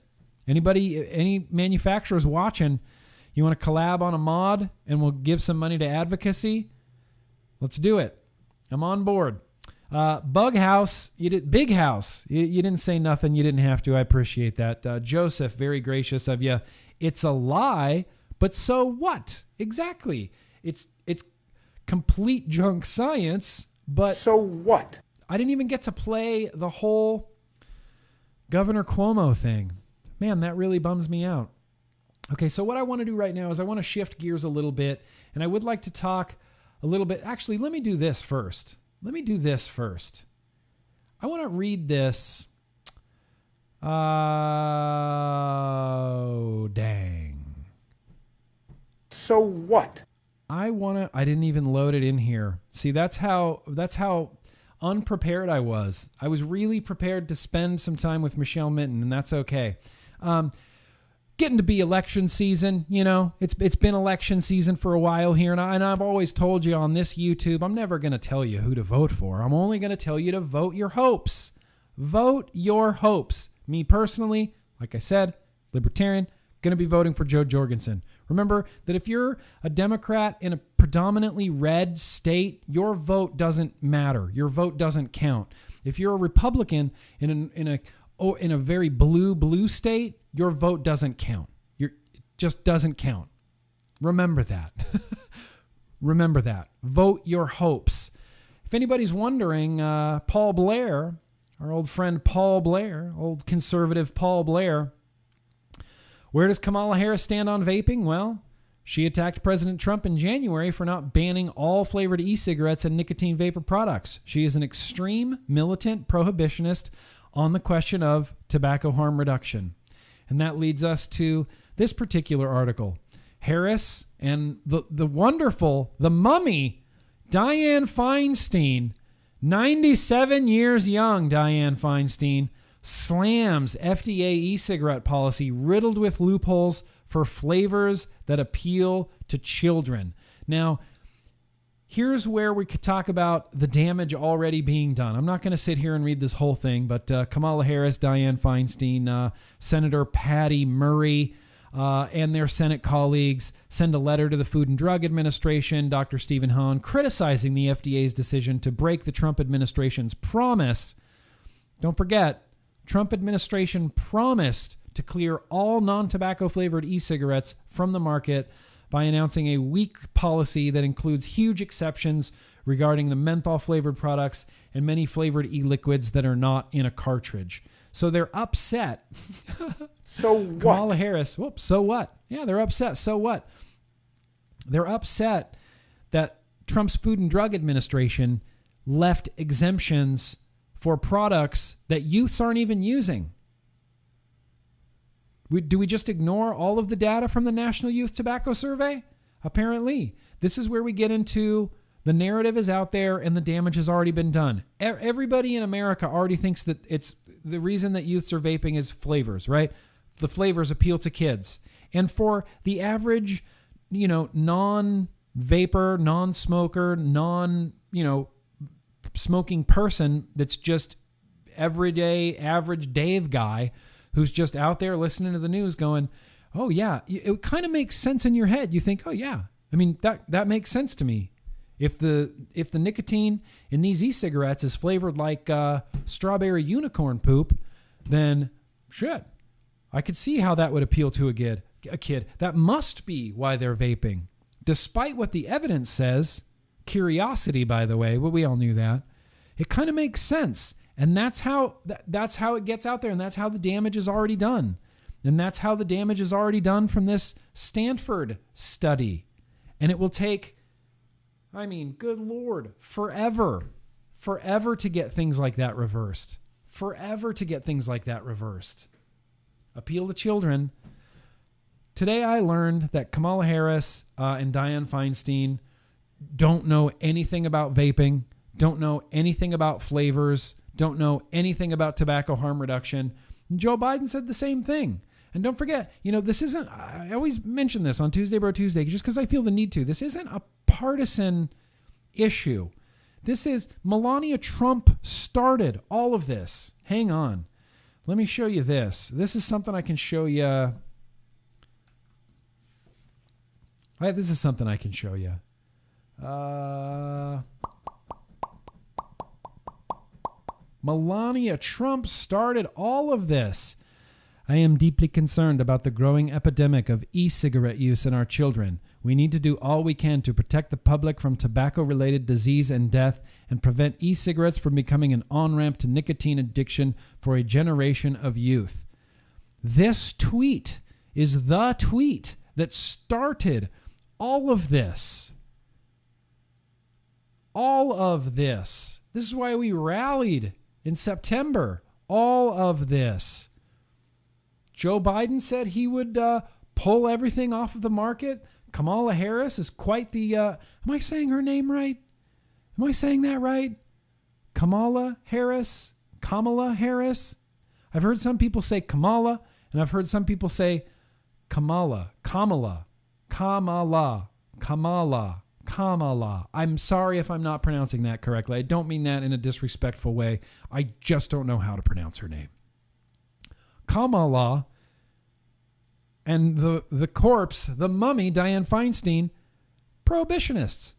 Any manufacturers watching, you want to collab on a mod and we'll give some money to advocacy? Let's do it. I'm on board. Bug House, Big House. You didn't say nothing. You didn't have to. I appreciate that. Joseph, very gracious of you. It's a lie, but so what? Exactly. It's complete junk science, but so what? I didn't even get to play the whole Governor Cuomo thing. Man, that really bums me out. Okay, so what I want to do right now is I want to shift gears a little bit, and I would like to talk a little bit. Actually, let me do this first. I want to read this. Oh, dang. So what? I didn't even load it in here. See, that's how unprepared I was. I was really prepared to spend some time with Michelle Minton, and that's okay. Getting to be election season, it's been election season for a while here, and I've always told you on this YouTube, I'm never going to tell you who to vote for. I'm only going to tell you to vote your hopes. Vote your hopes. Me personally, like I said, libertarian, going to be voting for Joe Jorgensen. Remember that if you're a Democrat in a predominantly red state, your vote doesn't matter. Your vote doesn't count. If you're a Republican in a very blue state, your vote doesn't count. It just doesn't count. Remember that. Remember that. Vote your hopes. If anybody's wondering, Paul Blair, our old friend Paul Blair, old conservative Paul Blair, where does Kamala Harris stand on vaping? Well, she attacked President Trump in January for not banning all flavored e-cigarettes and nicotine vapor products. She is an extreme militant prohibitionist on the question of tobacco harm reduction. And that leads us to this particular article. Harris and the wonderful, the mummy, Dianne Feinstein, 97 years young Dianne Feinstein, slams FDA e-cigarette policy riddled with loopholes for flavors that appeal to children. Now, here's where we could talk about the damage already being done. I'm not going to sit here and read this whole thing, but Kamala Harris, Dianne Feinstein, Senator Patty Murray, and their Senate colleagues send a letter to the Food and Drug Administration, Dr. Stephen Hahn, criticizing the FDA's decision to break the Trump administration's promise. Don't forget, Trump administration promised to clear all non-tobacco flavored e-cigarettes from the market by announcing a weak policy that includes huge exceptions regarding the menthol-flavored products and many flavored e-liquids that are not in a cartridge. So they're upset. So what? Kamala Harris, whoops, so what? Yeah, they're upset. So what? They're upset that Trump's Food and Drug Administration left exemptions for products that youths aren't even using. Do we just ignore all of the data from the National Youth Tobacco Survey? Apparently. This is where we get into the narrative is out there and the damage has already been done. Everybody in America already thinks that it's the reason that youths are vaping is flavors, right? The flavors appeal to kids. And for the average, non-vapor, non-smoker, smoking person that's just everyday average Dave guy who's just out there listening to the news going, oh yeah, it kind of makes sense in your head. You think, oh yeah, I mean, that makes sense to me. If the nicotine in these e-cigarettes is flavored like strawberry unicorn poop, then shit, I could see how that would appeal to a kid. That must be why they're vaping. Despite what the evidence says, curiosity, by the way, but we all knew that, it kind of makes sense. And that's how it gets out there, and that's how the damage is already done. And that's how the damage is already done from this Stanford study. And it will take, good Lord, forever to get things like that reversed. Forever to get things like that reversed. Appeal to children. Today I learned that Kamala Harris and Dianne Feinstein don't know anything about vaping, don't know anything about flavors, don't know anything about tobacco harm reduction. And Joe Biden said the same thing. And don't forget, this isn't, I always mention this on Tuesday Bro Tuesday just because I feel the need to. This isn't a partisan issue. This is Melania Trump started all of this. Hang on. Let me show you this. This is something I can show you. This is something I can show you. Melania Trump started all of this. I am deeply concerned about the growing epidemic of e-cigarette use in our children. We need to do all we can to protect the public from tobacco-related disease and death and prevent e-cigarettes from becoming an on-ramp to nicotine addiction for a generation of youth. This tweet is the tweet that started all of this. All of this. This is why we rallied in September. All of this. Joe Biden said he would pull everything off of the market. Kamala Harris is quite the... am I saying her name right? Am I saying that right? Kamala Harris? I've heard some people say Kamala, and I've heard some people say Kamala. I'm sorry if I'm not pronouncing that correctly. I don't mean that in a disrespectful way. I just don't know how to pronounce her name. Kamala and the corpse, the mummy, Dianne Feinstein, prohibitionists.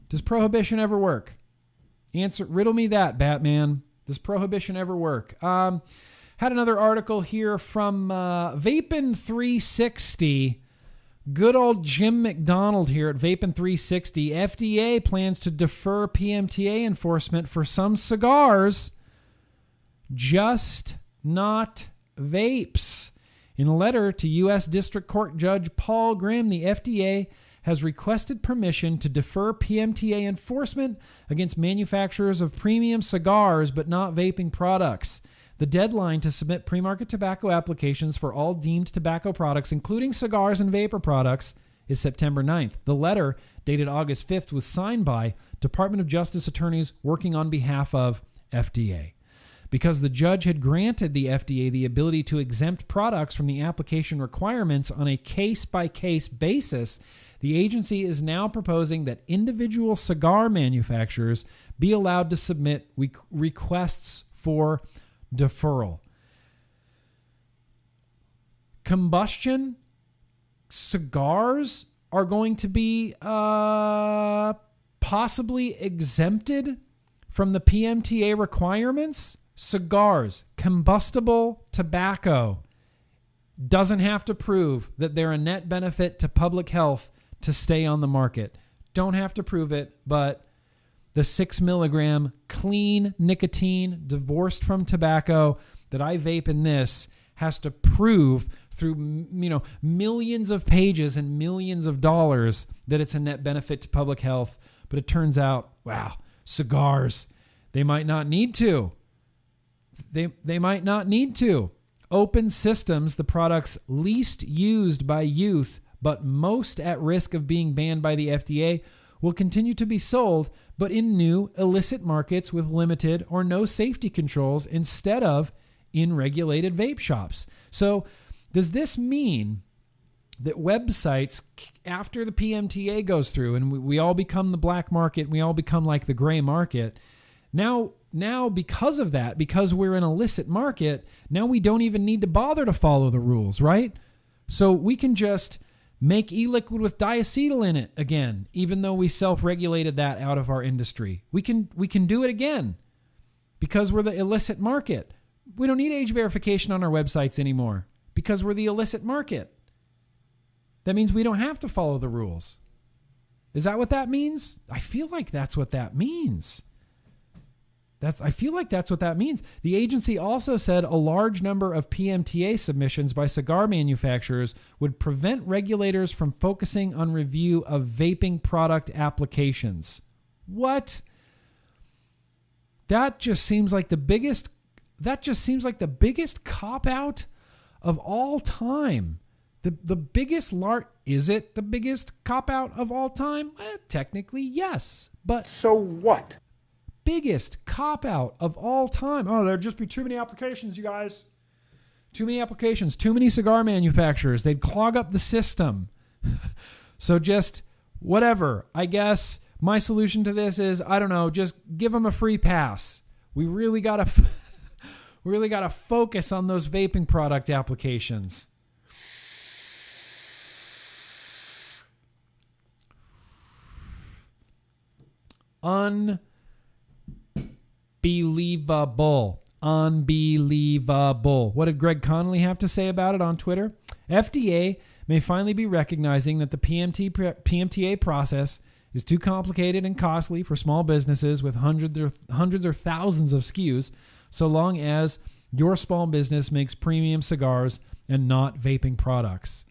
Does prohibition ever work? Riddle me that, Batman. Does prohibition ever work? Had another article here from Vaping 360. Good old Jim McDonald here at Vaping 360. FDA plans to defer PMTA enforcement for some cigars, just not vapes. In a letter to U.S. District Court Judge Paul Grimm, the FDA has requested permission to defer PMTA enforcement against manufacturers of premium cigars but not vaping products. The deadline to submit pre-market tobacco applications for all deemed tobacco products, including cigars and vapor products, is September 9th. The letter, dated August 5th, was signed by Department of Justice attorneys working on behalf of FDA. Because the judge had granted the FDA the ability to exempt products from the application requirements on a case-by-case basis, the agency is now proposing that individual cigar manufacturers be allowed to submit requests for deferral. Combustion cigars are going to be possibly exempted from the PMTA requirements. Cigars, combustible tobacco, doesn't have to prove that they're a net benefit to public health to stay on the market. Don't have to prove it, but the 6 milligram clean nicotine divorced from tobacco that I vape in this has to prove through, millions of pages and millions of dollars that it's a net benefit to public health. But it turns out, wow, cigars, they might not need to. They might not need to. Open Systems, the products least used by youth but most at risk of being banned by the FDA, will continue to be sold, but in new illicit markets with limited or no safety controls instead of in regulated vape shops. So does this mean that websites, after the PMTA goes through and we all become the black market, we all become like the gray market, now because of that, because we're an illicit market, now we don't even need to bother to follow the rules, right? So we can just make e-liquid with diacetyl in it again, even though we self-regulated that out of our industry. We can do it again because we're the illicit market. We don't need age verification on our websites anymore because we're the illicit market. That means we don't have to follow the rules. Is that what that means? I feel like that's what that means. I feel like that's what that means. The agency also said a large number of PMTA submissions by cigar manufacturers would prevent regulators from focusing on review of vaping product applications. What? That just seems like the biggest cop-out of all time. The biggest is it the biggest cop-out of all time? Technically, yes. But so what? Biggest cop-out of all time. Oh, there'd just be too many applications, you guys. Too many applications. Too many cigar manufacturers. They'd clog up the system. So just whatever. I guess my solution to this is, I don't know, just give them a free pass. We really got to focus on those vaping product applications. Unbelievable. What did Greg Connolly have to say about it on Twitter? FDA may finally be recognizing that the PMTA process is too complicated and costly for small businesses with hundreds or thousands of SKUs, so long as your small business makes premium cigars and not vaping products.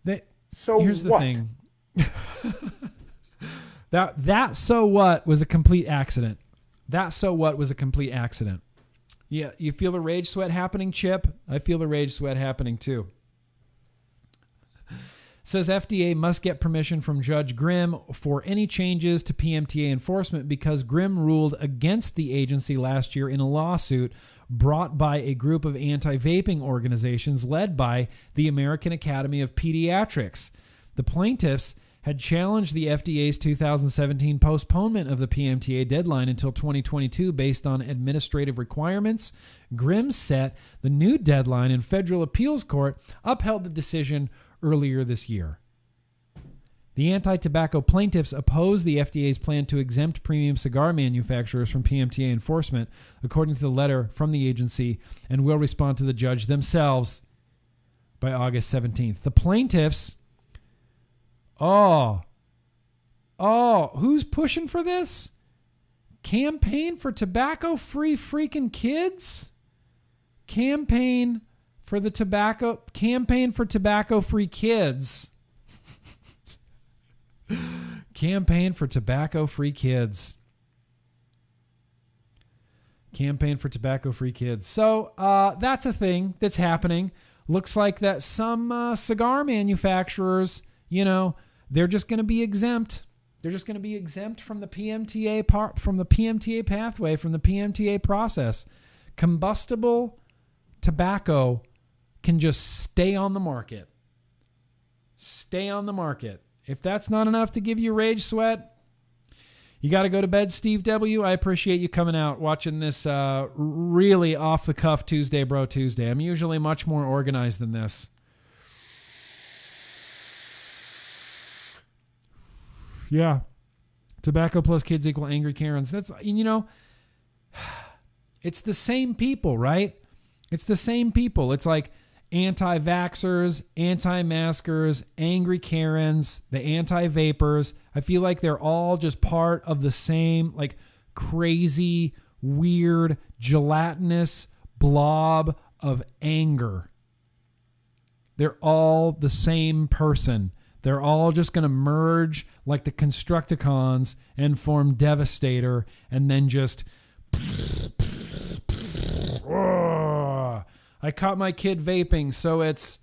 Here's the thing. That so what was a complete accident. That so what was a complete accident. Yeah, you feel the rage sweat happening, Chip? I feel the rage sweat happening too. says FDA must get permission from Judge Grimm for any changes to PMTA enforcement because Grimm ruled against the agency last year in a lawsuit brought by a group of anti-vaping organizations led by the American Academy of Pediatrics. The plaintiffs had challenged the FDA's 2017 postponement of the PMTA deadline until 2022 based on administrative requirements. Grimm set the new deadline and federal appeals court upheld the decision earlier this year. The anti-tobacco plaintiffs opposed the FDA's plan to exempt premium cigar manufacturers from PMTA enforcement, according to the letter from the agency, and will respond to the judge themselves by August 17th. The plaintiffs... who's pushing for this? Campaign for tobacco-free freaking kids? Campaign for tobacco-free kids. Campaign for tobacco-free kids. Campaign for tobacco-free kids. So that's a thing that's happening. Looks like that some cigar manufacturers, they're just going to be exempt. They're just going to be exempt from the PMTA pathway, from the PMTA process. Combustible tobacco can just stay on the market. Stay on the market. If that's not enough to give you rage sweat, you got to go to bed, Steve W. I appreciate you coming out, watching this really off-the-cuff Tuesday, Bro Tuesday. I'm usually much more organized than this. Yeah. Tobacco plus kids equal angry Karens. That's, it's the same people, right? It's the same people. It's like anti-vaxxers, anti-maskers, angry Karens, the anti-vapers. I feel like they're all just part of the same, like, crazy, weird, gelatinous blob of anger. They're all the same person. They're all just going to merge like the Constructicons and form Devastator and then just... I caught my kid vaping, so it's...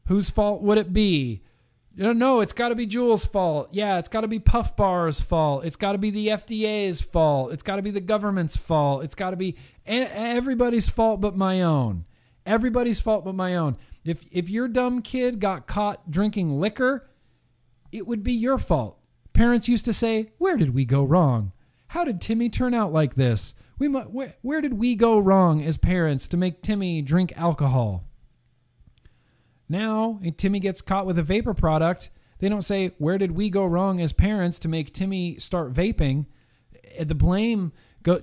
Whose fault would it be? No, it's got to be Jules' fault. Yeah, it's got to be Puff Bar's fault. It's got to be the FDA's fault. It's got to be the government's fault. It's got to be everybody's fault but my own. Everybody's fault but my own. If your dumb kid got caught drinking liquor, it would be your fault. Parents used to say, "Where did we go wrong? How did Timmy turn out like this? Where did we go wrong as parents to make Timmy drink alcohol?" Now, if Timmy gets caught with a vapor product, they don't say, "Where did we go wrong as parents to make Timmy start vaping?" The blame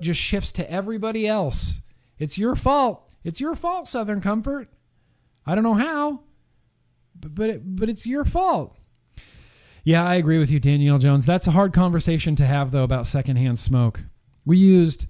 just shifts to everybody else. It's your fault. It's your fault, Southern Comfort. I don't know how, but it's your fault. Yeah, I agree with you, Danielle Jones. That's a hard conversation to have, though, about secondhand smoke. We used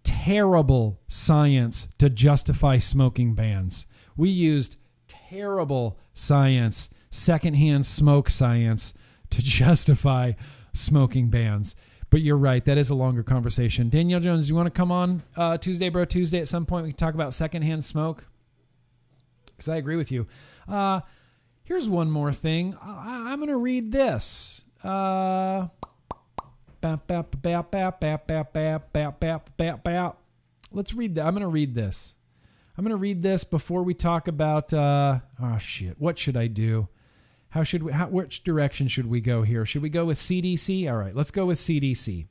terrible science to justify smoking bans. We used terrible science, secondhand smoke science, to justify smoking bans. But you're right. That is a longer conversation. Danielle Jones, do you want to come on Tuesday, Bro Tuesday at some point? We can talk about secondhand smoke. Because I agree with you. Here's one more thing. I'm going to read this. Let's read that. I'm going to read this. I'm going to read this before we talk about, what should I do? Which direction should we go here? Should we go with CDC? All right, let's go with CDC.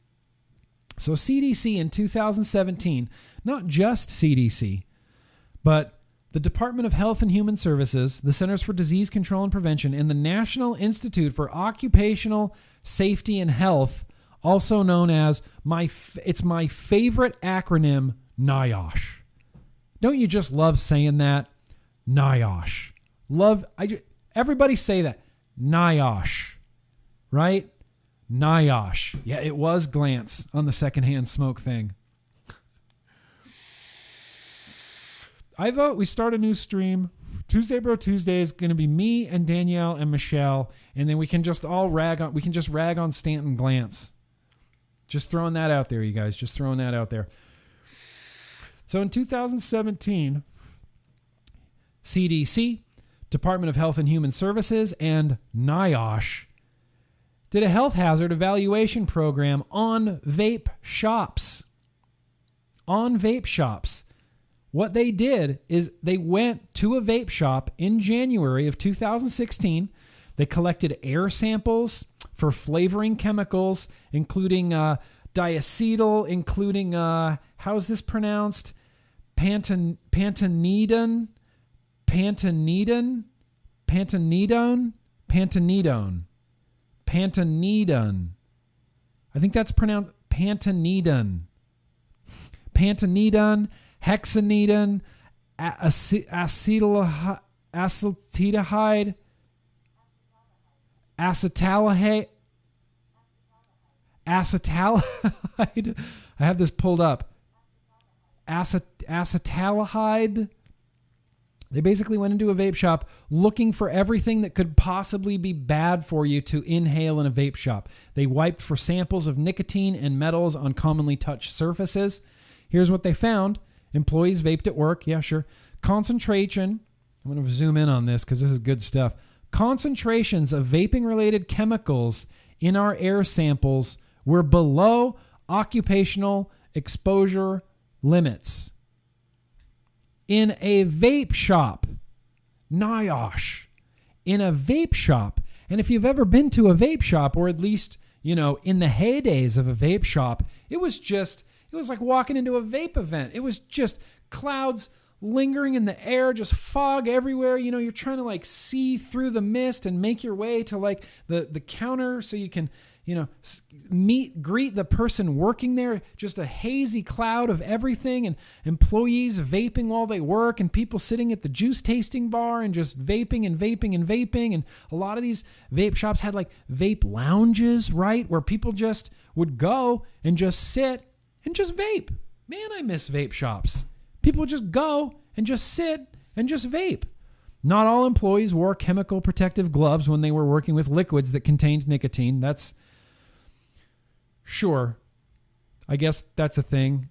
So CDC in 2017, not just CDC, but the Department of Health and Human Services, the Centers for Disease Control and Prevention, and the National Institute for Occupational Safety and Health, also known as it's my favorite acronym, NIOSH. Don't you just love saying that? NIOSH. Everybody say that. NIOSH. Right? NIOSH. Yeah, it was Glance on the secondhand smoke thing. I vote we start a new stream. Tuesday Bro Tuesday is going to be me and Danielle and Michelle, and then we can just rag on Stanton Glance. Just throwing that out there, you guys. Just throwing that out there. So in 2017, CDC, Department of Health and Human Services, and NIOSH did a health hazard evaluation program on vape shops. On vape shops. What they did is they went to a vape shop in January of 2016. They collected air samples for flavoring chemicals, including diacetyl, including, how's this pronounced? Pantanidone. I think that's pronounced pantanidone. Pantanidone, hexanidone, acetaldehyde, acetaldehyde. I have this pulled up. Acetaldehyde. They basically went into a vape shop looking for everything that could possibly be bad for you to inhale in a vape shop. They wiped for samples of nicotine and metals on commonly touched surfaces. Here's what they found. Employees vaped at work. Yeah, sure. Concentration. I'm going to zoom in on this because this is good stuff. Concentrations of vaping-related chemicals in our air samples were below occupational exposure limits. In a vape shop, NIOSH, in a vape shop, and if you've ever been to a vape shop, or at least, in the heydays of a vape shop, it was like walking into a vape event. It was just clouds lingering in the air, just fog everywhere. You're trying to see through the mist and make your way to the counter so you can, greet the person working there. Just a hazy cloud of everything, and employees vaping while they work, and people sitting at the juice tasting bar and just vaping and vaping and vaping. And a lot of these vape shops had vape lounges, right? Where people just would go and just sit and just vape. Man, I miss vape shops. People just go and just sit and just vape. Not all employees wore chemical protective gloves when they were working with liquids that contained nicotine. That's sure. I guess that's a thing.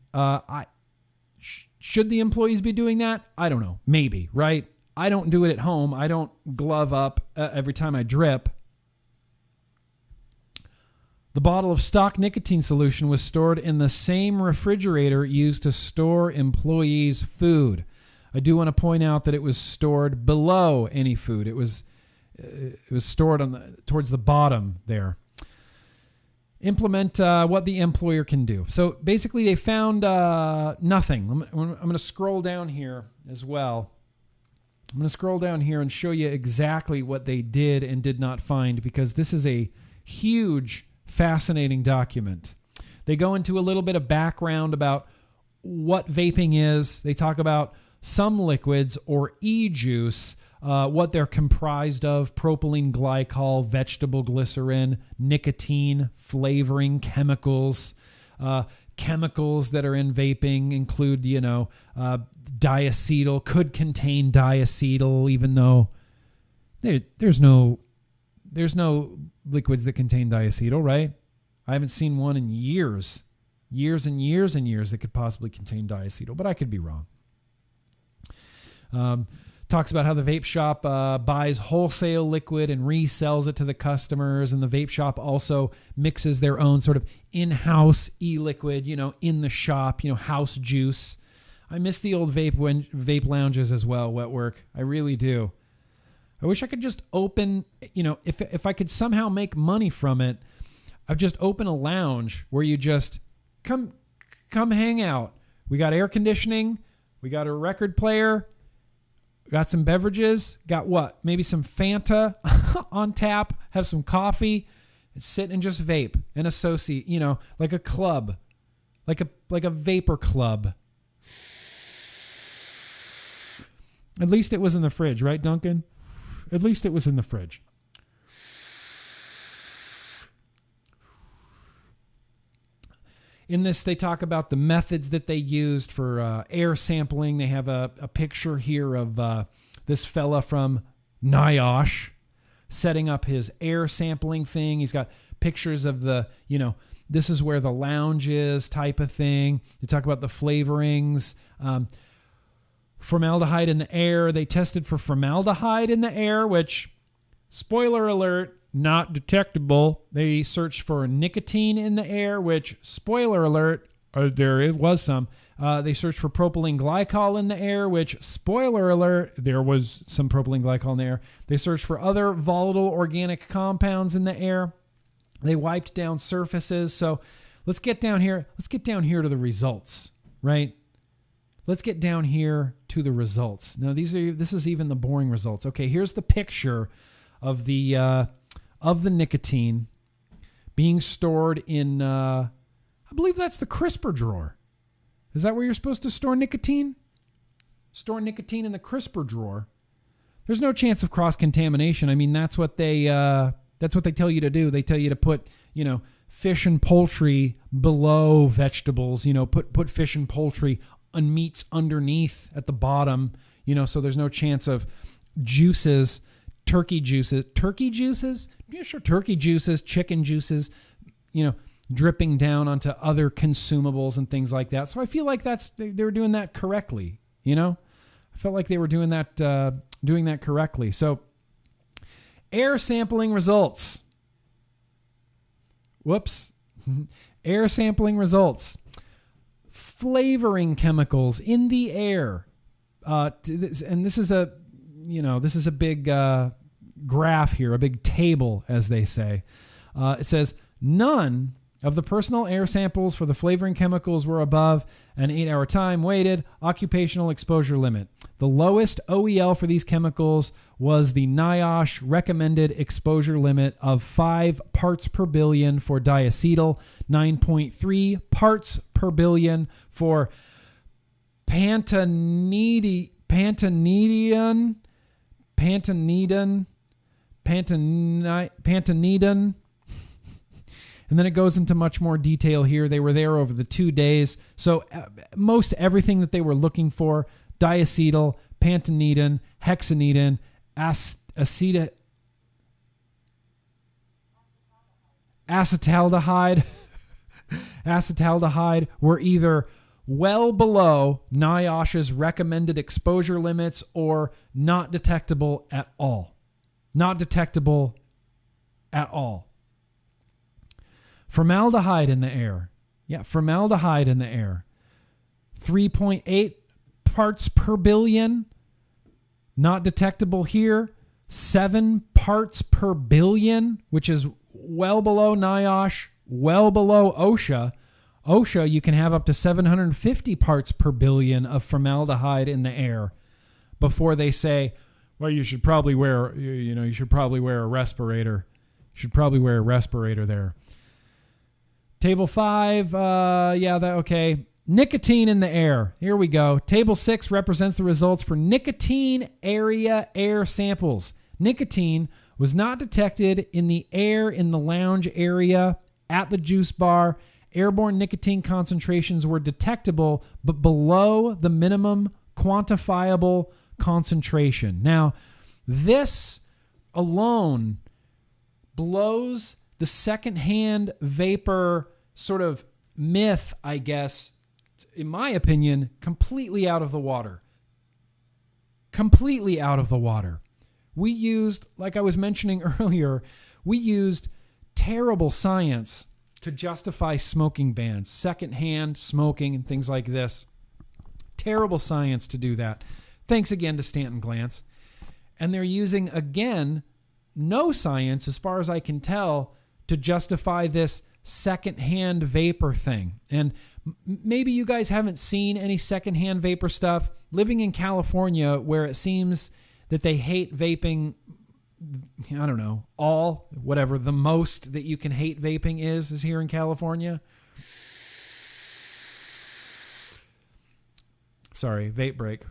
Should the employees be doing that? I don't know. Maybe, right? I don't do it at home. I don't glove up every time I drip. The bottle of stock nicotine solution was stored in the same refrigerator used to store employees' food. I do want to point out that it was stored below any food. It was stored towards the bottom there. Implement what the employer can do. So basically, they found nothing. I'm going to scroll down here as well. I'm going to scroll down here and show you exactly what they did and did not find, because this is a huge, fascinating document. They go into a little bit of background about what vaping is. They talk about some liquids or e-juice, what they're comprised of: propylene glycol, vegetable glycerin, nicotine, flavoring chemicals. Chemicals that are in vaping include, diacetyl, could contain diacetyl, even though there's no liquids that contain diacetyl, right? I haven't seen one in years and years and years that could possibly contain diacetyl, but I could be wrong. Talks about how the vape shop buys wholesale liquid and resells it to the customers, and the vape shop also mixes their own sort of in-house e-liquid, in the shop, house juice. I miss the old vape lounges as well, Wet Work. I really do. I wish I could just open, if I could somehow make money from it, I'd just open a lounge where you just come hang out. We got air conditioning. We got a record player. Got some beverages. Got what? Maybe some Fanta on tap. Have some coffee. And sit and just vape and associate, like a club. Like a vapor club. At least it was in the fridge, right, Duncan? At least it was in the fridge. In this, they talk about the methods that they used for air sampling. They have a picture here of this fella from NIOSH setting up his air sampling thing. He's got pictures of the, this is where the lounge is type of thing. They talk about the flavorings. formaldehyde in the air. They tested for formaldehyde in the air, which, spoiler alert, not detectable. They searched for nicotine in the air, which, spoiler alert, there was some. They searched for propylene glycol in the air, which, spoiler alert, there was some propylene glycol in the air. They searched for other volatile organic compounds in the air. They wiped down surfaces. So let's get down here. Let's get down here to the results, right? Let's get down here to the results. Now, this is even the boring results. Okay, here's the picture of the nicotine being stored in, I believe that's the crisper drawer. Is that where you're supposed to store nicotine? Store nicotine in the crisper drawer. There's no chance of cross-contamination. I mean, that's what they tell you to do. They tell you to put, fish and poultry below vegetables. Put fish and poultry and meats underneath at the bottom. So there's no chance of juices, turkey juices. Yeah, sure, turkey juices, chicken juices. Dripping down onto other consumables and things like that. So I feel like they were doing that correctly. I felt like they were doing that correctly. So air sampling results. Whoops. Air sampling results. Flavoring chemicals in the air. And this is a big graph here, a big table, as they say. It says none of the personal air samples for the flavoring chemicals were above an 8-hour time weighted occupational exposure limit. The lowest OEL for these chemicals was the NIOSH recommended exposure limit of 5 parts per billion for diacetyl, 9.3 parts per billion for pantanidin, and then it goes into much more detail here. They were there over the 2 days. So most everything that they were looking for, diacetyl, pantanidin, hexanidin, acetaldehyde were either well below NIOSH's recommended exposure limits or not detectable at all. Not detectable at all. Formaldehyde in the air. Yeah, formaldehyde in the air. 3.8 parts per billion. Not detectable here. 7 parts per billion, which is well below NIOSH, well below OSHA. OSHA, you can have up to 750 parts per billion of formaldehyde in the air before they say, well, you should probably wear a respirator. You should probably wear a respirator there. Table 5, okay. Nicotine in the air. Here we go. Table 6 represents the results for nicotine area air samples. Nicotine was not detected in the air in the lounge area, at the juice bar. Airborne nicotine concentrations were detectable, but below the minimum quantifiable concentration. Now, this alone blows the secondhand vapor sort of myth, I guess, in my opinion, completely out of the water. Completely out of the water. We used, like I was mentioning earlier, we used terrible science to justify smoking bans, secondhand smoking and things like this. Terrible science to do that. Thanks again to Stanton Glantz. And they're using, again, no science, as far as I can tell, to justify this secondhand vapor thing. And maybe you guys haven't seen any secondhand vapor stuff. Living in California, where it seems that they hate vaping, I don't know, whatever the most that you can hate vaping is here in California. Sorry, vape break.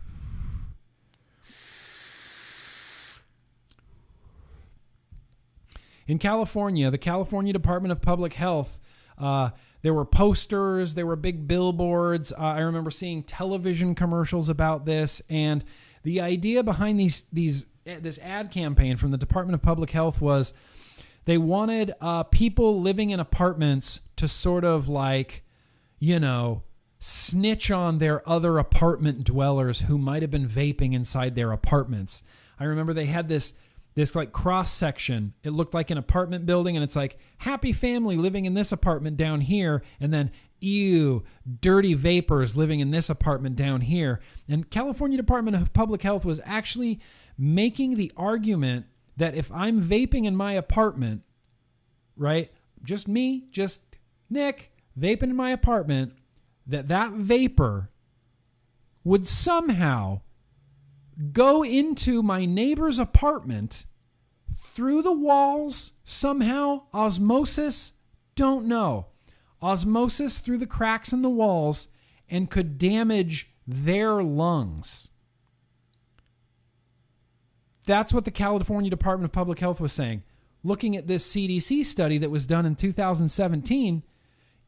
In California, the California Department of Public Health, there were posters, there were big billboards. I remember seeing television commercials about this, and the idea behind this ad campaign from the Department of Public Health was they wanted people living in apartments to sort of snitch on their other apartment dwellers who might have been vaping inside their apartments. I remember they had this like cross section. It looked like an apartment building, and it's like happy family living in this apartment down here, and then ew, dirty vapors living in this apartment down here. And California Department of Public Health was actually making the argument that if I'm vaping in my apartment, right, just me, just Nick, vaping in my apartment, that vapor would somehow go into my neighbor's apartment through the walls, somehow, osmosis, don't know. Osmosis through the cracks in the walls, and could damage their lungs. That's what the California Department of Public Health was saying. Looking at this CDC study that was done in 2017,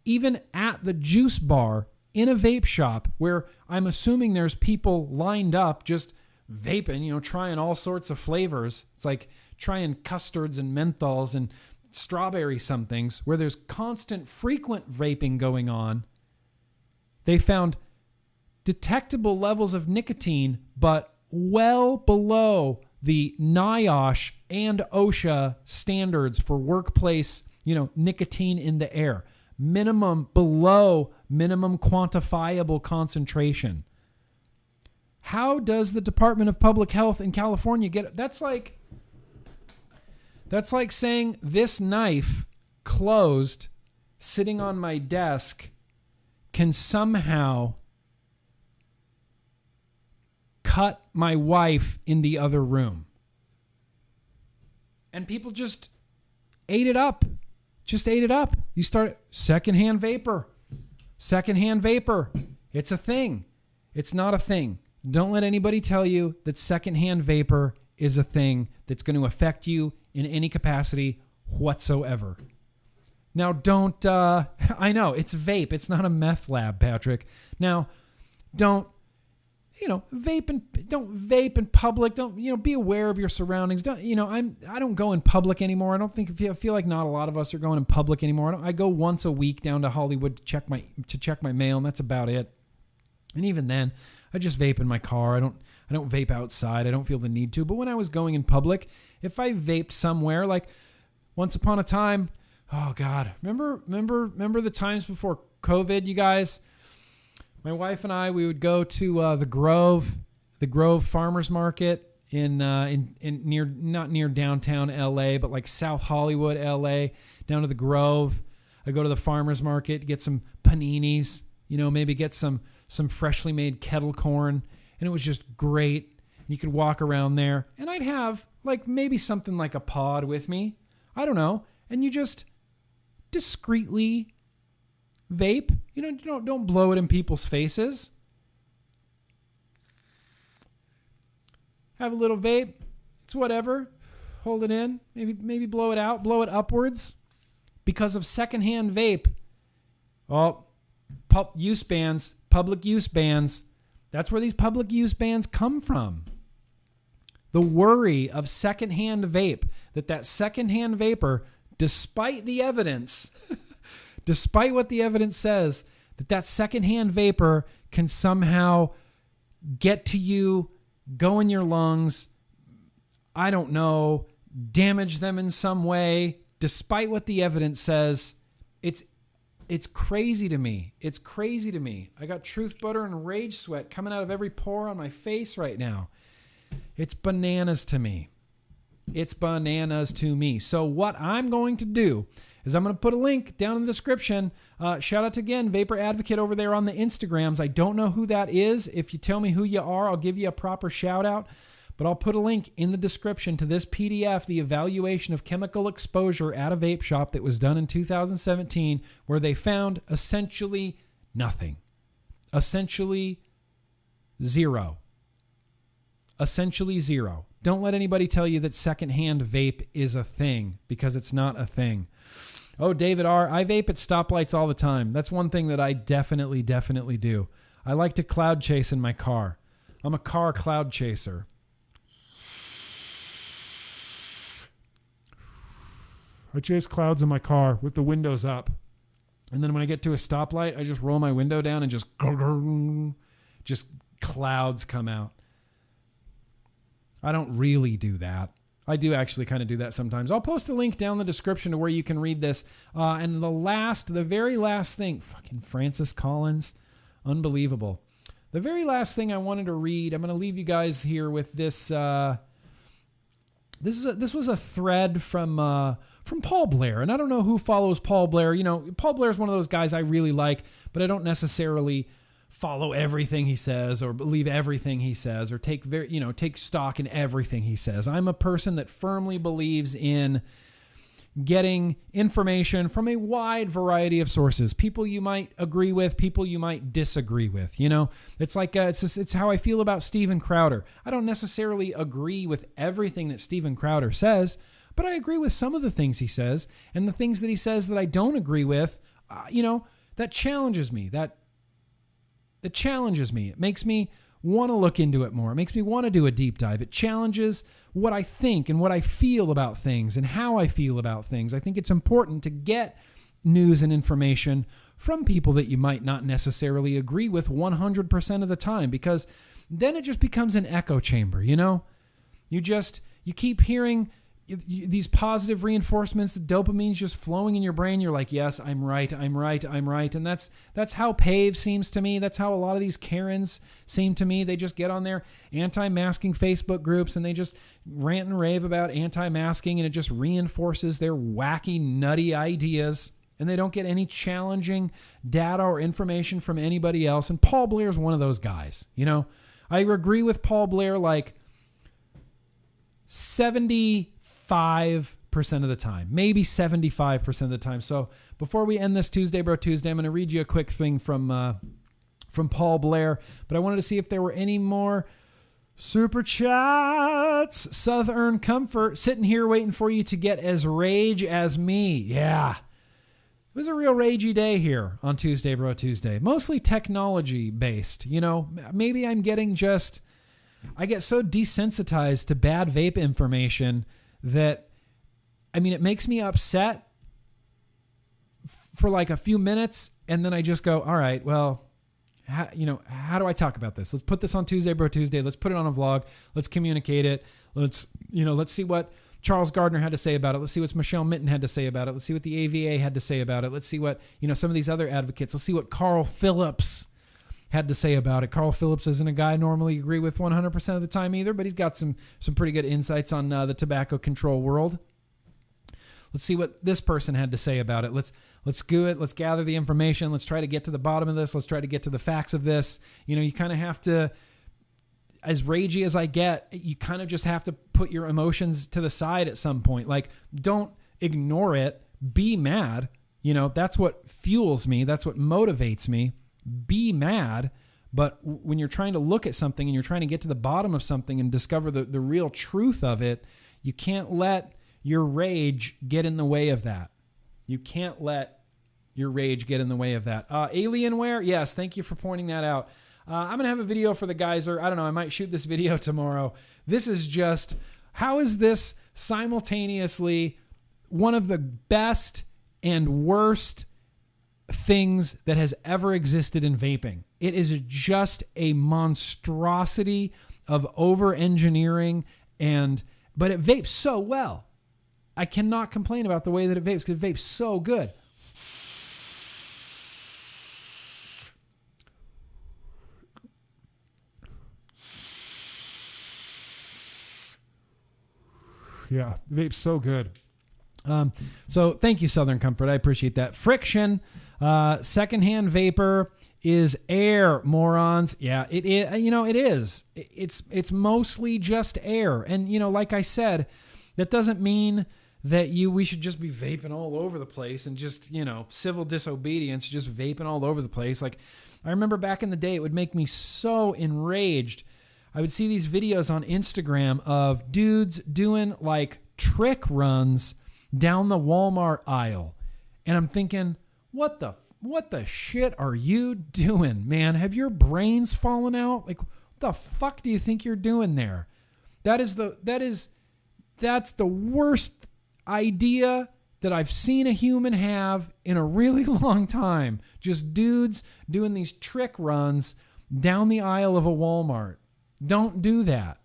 even at the juice bar in a vape shop where I'm assuming there's people lined up just vaping, trying all sorts of flavors. It's like trying custards and menthols and strawberry somethings, where there's constant, frequent vaping going on. They found detectable levels of nicotine, but well below the NIOSH and OSHA standards for workplace, nicotine in the air. Below minimum quantifiable concentration. How does the Department of Public Health in California get it? That's like saying this knife closed, sitting on my desk, can somehow cut my wife in the other room. And people just ate it up. You start secondhand vapor. It's a thing. It's not a thing. Don't let anybody tell you that secondhand vapor is a thing that's going to affect you in any capacity whatsoever. Now, don't, I know, it's vape. It's not a meth lab, Patrick. Now, don't vape in public. Don't, be aware of your surroundings. Don't, I don't go in public anymore. I feel like not a lot of us are going in public anymore. I go once a week down to Hollywood to check my mail, and that's about it. And even then, I just vape in my car. I don't vape outside. I don't feel the need to. But when I was going in public, if I vaped somewhere, like once upon a time, oh God, remember the times before COVID, you guys? My wife and I, we would go to the Grove Farmers Market in not near downtown LA, but like South Hollywood, LA, down to the Grove. I go to the Farmers Market, get some paninis, maybe get some freshly made kettle corn, and it was just great. You could walk around there, and I'd have like maybe something like a pod with me. I don't know. And you just discreetly vape. Don't blow it in people's faces. Have a little vape. It's whatever. Hold it in. Maybe blow it out. Blow it upwards. Because of secondhand vape. Well, public use bans. That's where these public use bans come from. The worry of secondhand vape, that secondhand vapor, despite the evidence, despite what the evidence says, that secondhand vapor can somehow get to you, go in your lungs, I don't know, damage them in some way, despite what the evidence says. It's crazy to me. It's crazy to me. I got truth butter and rage sweat coming out of every pore on my face right now. It's bananas to me. So what I'm going to do is I'm going to put a link down in the description. Shout out to, again, Vapor Advocate over there on the Instagrams. I don't know who that is. If you tell me who you are, I'll give you a proper shout out. But I'll put a link in the description to this PDF, the evaluation of chemical exposure at a vape shop that was done in 2017, where they found essentially nothing. Essentially zero. Don't let anybody tell you that secondhand vape is a thing, because it's not a thing. Oh, David R., I vape at stoplights all the time. That's one thing that I definitely do. I like to cloud chase in my car. I'm a car cloud chaser. I chase clouds in my car with the windows up. And then when I get to a stoplight, I just roll my window down and just clouds come out. I don't really do that. I do actually kind of do that sometimes. I'll post a link down in the description to where you can read this. And the very last thing, fucking Francis Collins, unbelievable. The very last thing I wanted to read, I'm going to leave you guys here with this. This was a thread from Paul Blair, and I don't know who follows Paul Blair. You know, Paul Blair is one of those guys I really like, but I don't necessarily follow everything he says or believe everything he says or take stock in everything he says. I'm a person that firmly believes in getting information from a wide variety of sources. People you might agree with, people you might disagree with. You know, it's like it's how I feel about Steven Crowder. I don't necessarily agree with everything that Steven Crowder says, but I agree with some of the things he says, and the things that he says that I don't agree with, that challenges me. That challenges me. It makes me want to look into it more. It makes me want to do a deep dive. It challenges what I think and what I feel about things and how I feel about things. I think it's important to get news and information from people that you might not necessarily agree with 100% of the time, because then it just becomes an echo chamber, you know? You keep hearing these positive reinforcements, the dopamine's just flowing in your brain. You're like, yes, I'm right. And that's how P.A.V.E. seems to me. That's how a lot of these Karens seem to me. They just get on their anti-masking Facebook groups and they just rant and rave about anti-masking, and it just reinforces their wacky, nutty ideas, and they don't get any challenging data or information from anybody else. And Paul Blair is one of those guys. You know, I agree with Paul Blair like 75% of the time, maybe 75% of the time. So before we end this Tuesday Bro Tuesday, I'm going to read you a quick thing from Paul Blair, but I wanted to see if there were any more super chats. Southern Comfort, sitting here waiting for you to get as rage as me. Yeah. It was a real ragey day here on Tuesday Bro Tuesday, mostly technology based. You know, maybe I get so desensitized to bad vape information that, I mean, it makes me upset for like a few minutes, and then I just go, all right, well, how do I talk about this? Let's put this on Tuesday Bro Tuesday. Let's put it on a vlog. Let's communicate it. Let's see what Charles Gardner had to say about it. Let's see what Michelle Minton had to say about it. Let's see what the AVA had to say about it. Let's see what, some of these other advocates. Let's see what Carl Phillips had to say about it. Carl Phillips isn't a guy I normally agree with 100% of the time either, but he's got some pretty good insights on the tobacco control world. Let's see what this person had to say about it. Let's do it. Let's gather the information. Let's try to get to the bottom of this. Let's try to get to the facts of this. You kind of have to, as ragey as I get, you kind of just have to put your emotions to the side at some point. Like, don't ignore it. Be mad. That's what fuels me. That's what motivates me. Be mad. But when you're trying to look at something and you're trying to get to the bottom of something and discover the real truth of it, you can't let your rage get in the way of that. You can't let your rage get in the way of that. Alienware, yes, thank you for pointing that out. I'm going to have a video for the geyser. I don't know, I might shoot this video tomorrow. This is just, how is this simultaneously one of the best and worst things that has ever existed in vaping? It is just a monstrosity of over-engineering, but it vapes so well. I cannot complain about the way that it vapes, because it vapes so good. Yeah, it vapes so good. So thank you, Southern Comfort. I appreciate that. Friction, secondhand vapor is air, morons. Yeah, it is. It is. It's mostly just air. And, like I said, that doesn't mean that we should just be vaping all over the place and just, civil disobedience, just vaping all over the place. Like, I remember back in the day, it would make me so enraged. I would see these videos on Instagram of dudes doing like trick runs down the Walmart aisle. And I'm thinking, what the shit are you doing, man? Have your brains fallen out? Like, what the fuck do you think you're doing there? That's the worst idea that I've seen a human have in a really long time. Just dudes doing these trick runs down the aisle of a Walmart. Don't do that.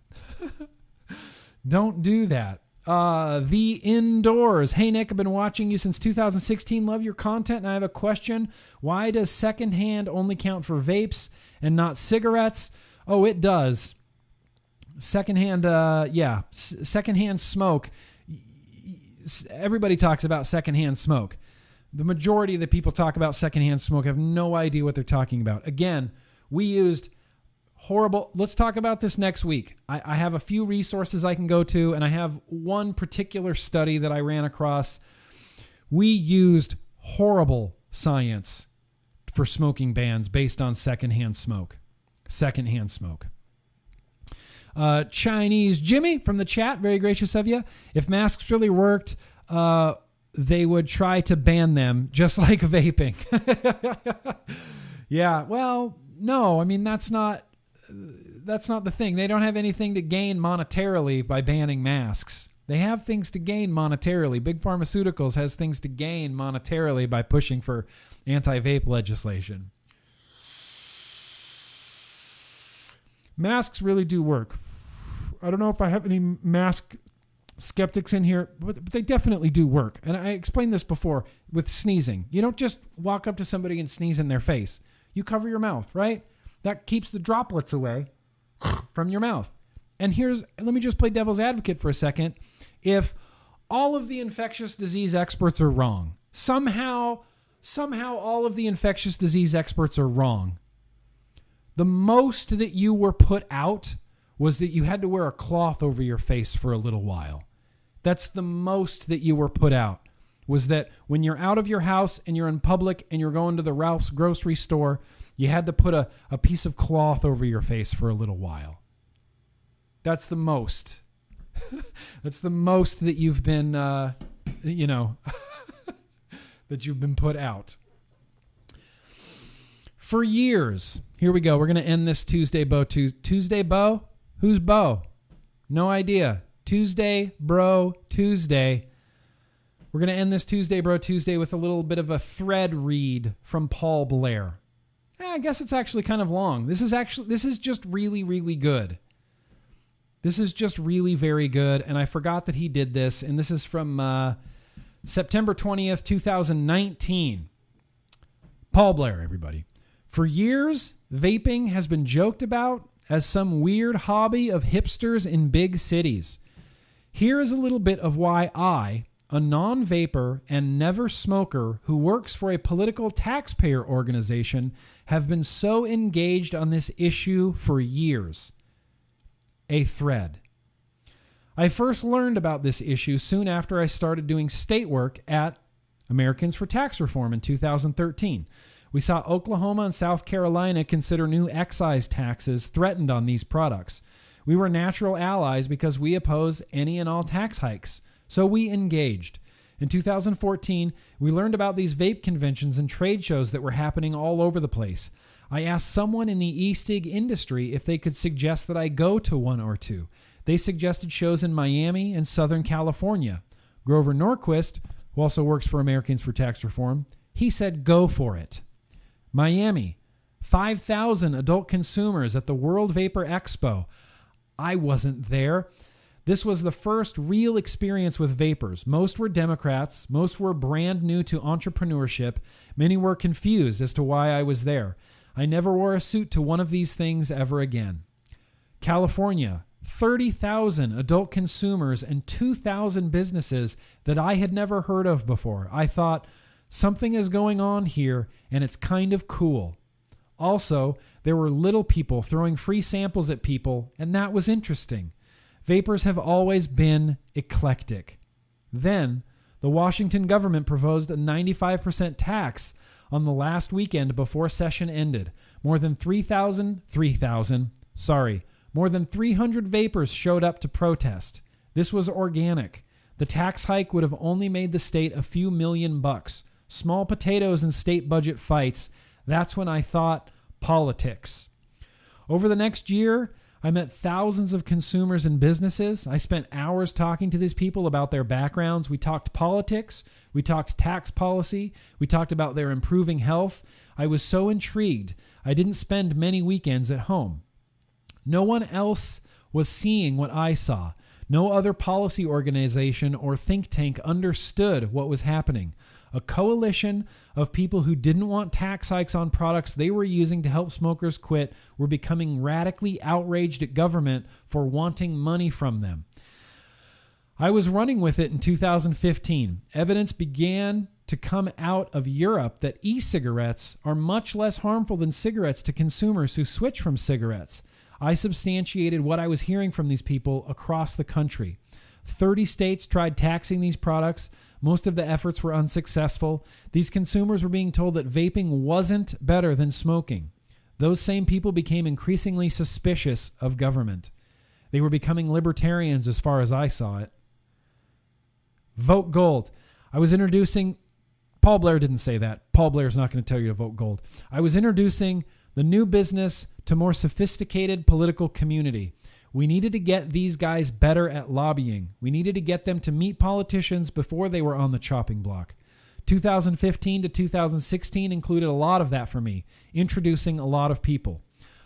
Don't do that. The Indoors. Hey, Nick, I've been watching you since 2016. Love your content, and I have a question. Why does secondhand only count for vapes and not cigarettes? Oh, it does. Secondhand, secondhand smoke. Everybody talks about secondhand smoke. The majority of the people talk about secondhand smoke have no idea what they're talking about. Again, we used horrible. Let's talk about this next week. I have a few resources I can go to, and I have one particular study that I ran across. We used horrible science for smoking bans based on secondhand smoke. Secondhand smoke. Chinese Jimmy from the chat, very gracious of you. If masks really worked, they would try to ban them, just like vaping. Yeah, well, no, I mean, that's not the thing. They don't have anything to gain monetarily by banning masks. They have things to gain monetarily. Big Pharmaceuticals has things to gain monetarily by pushing for anti-vape legislation. Masks really do work. I don't know if I have any mask skeptics in here, but they definitely do work. And I explained this before with sneezing. You don't just walk up to somebody and sneeze in their face. You cover your mouth, right? That keeps the droplets away from your mouth. And let me just play devil's advocate for a second. If all of the infectious disease experts are wrong, somehow all of the infectious disease experts are wrong, the most that you were put out was that you had to wear a cloth over your face for a little while. That's the most that you were put out, was that when you're out of your house and you're in public and you're going to the Ralph's grocery store, you had to put a piece of cloth over your face for a little while. That's the most. That's the most that you've been, that you've been put out. For years. Here we go. We're going to end this Tuesday, Bo. Tuesday, Bo? Who's Bo? No idea. Tuesday, Bro, Tuesday. We're going to end this Tuesday, Bro, Tuesday with a little bit of a thread read from Paul Blair. I guess it's actually kind of long. This is just really, really good. This is just really very good. And I forgot that he did this. And this is from September 20th, 2019. Paul Blair, everybody. For years, vaping has been joked about as some weird hobby of hipsters in big cities. Here is a little bit of why I, a non-vapor and never smoker who works for a political taxpayer organization, have been so engaged on this issue for years. A thread. I first learned about this issue soon after I started doing state work at Americans for Tax Reform in 2013. We saw Oklahoma and South Carolina consider new excise taxes threatened on these products. We were natural allies because we oppose any and all tax hikes, so we engaged. In 2014, we learned about these vape conventions and trade shows that were happening all over the place. I asked someone in the e-cig industry if they could suggest that I go to one or two. They suggested shows in Miami and Southern California. Grover Norquist, who also works for Americans for Tax Reform, he said go for it. Miami, 5,000 adult consumers at the World Vapor Expo. I wasn't there. This was the first real experience with vapors. Most were Democrats. Most were brand new to entrepreneurship. Many were confused as to why I was there. I never wore a suit to one of these things ever again. California, 30,000 adult consumers and 2,000 businesses that I had never heard of before. I thought, something is going on here, and it's kind of cool. Also, there were little people throwing free samples at people, and that was interesting. Vapors have always been eclectic. Then, the Washington government proposed a 95% tax on the last weekend before session ended. More than 300 vapors showed up to protest. This was organic. The tax hike would have only made the state a few $1,000,000. Small potatoes in state budget fights. That's when I thought politics. Over the next year, I met thousands of consumers and businesses. I spent hours talking to these people about their backgrounds. We talked politics. We talked tax policy. We talked about their improving health. I was so intrigued. I didn't spend many weekends at home. No one else was seeing what I saw. No other policy organization or think tank understood what was happening. A coalition of people who didn't want tax hikes on products they were using to help smokers quit were becoming radically outraged at government for wanting money from them. I was running with it in 2015. Evidence began to come out of Europe that e-cigarettes are much less harmful than cigarettes to consumers who switch from cigarettes. I substantiated what I was hearing from these people across the country. 30 states tried taxing these products. Most of the efforts were unsuccessful. These consumers were being told that vaping wasn't better than smoking. Those same people became increasingly suspicious of government. They were becoming libertarians as far as I saw it. Vote gold. I was introducing... Paul Blair didn't say that. Paul Blair's not going to tell you to vote gold. I was introducing the new business to more sophisticated political community. We needed to get these guys better at lobbying. We needed to get them to meet politicians before they were on the chopping block. 2015 to 2016 included a lot of that for me, introducing a lot of people.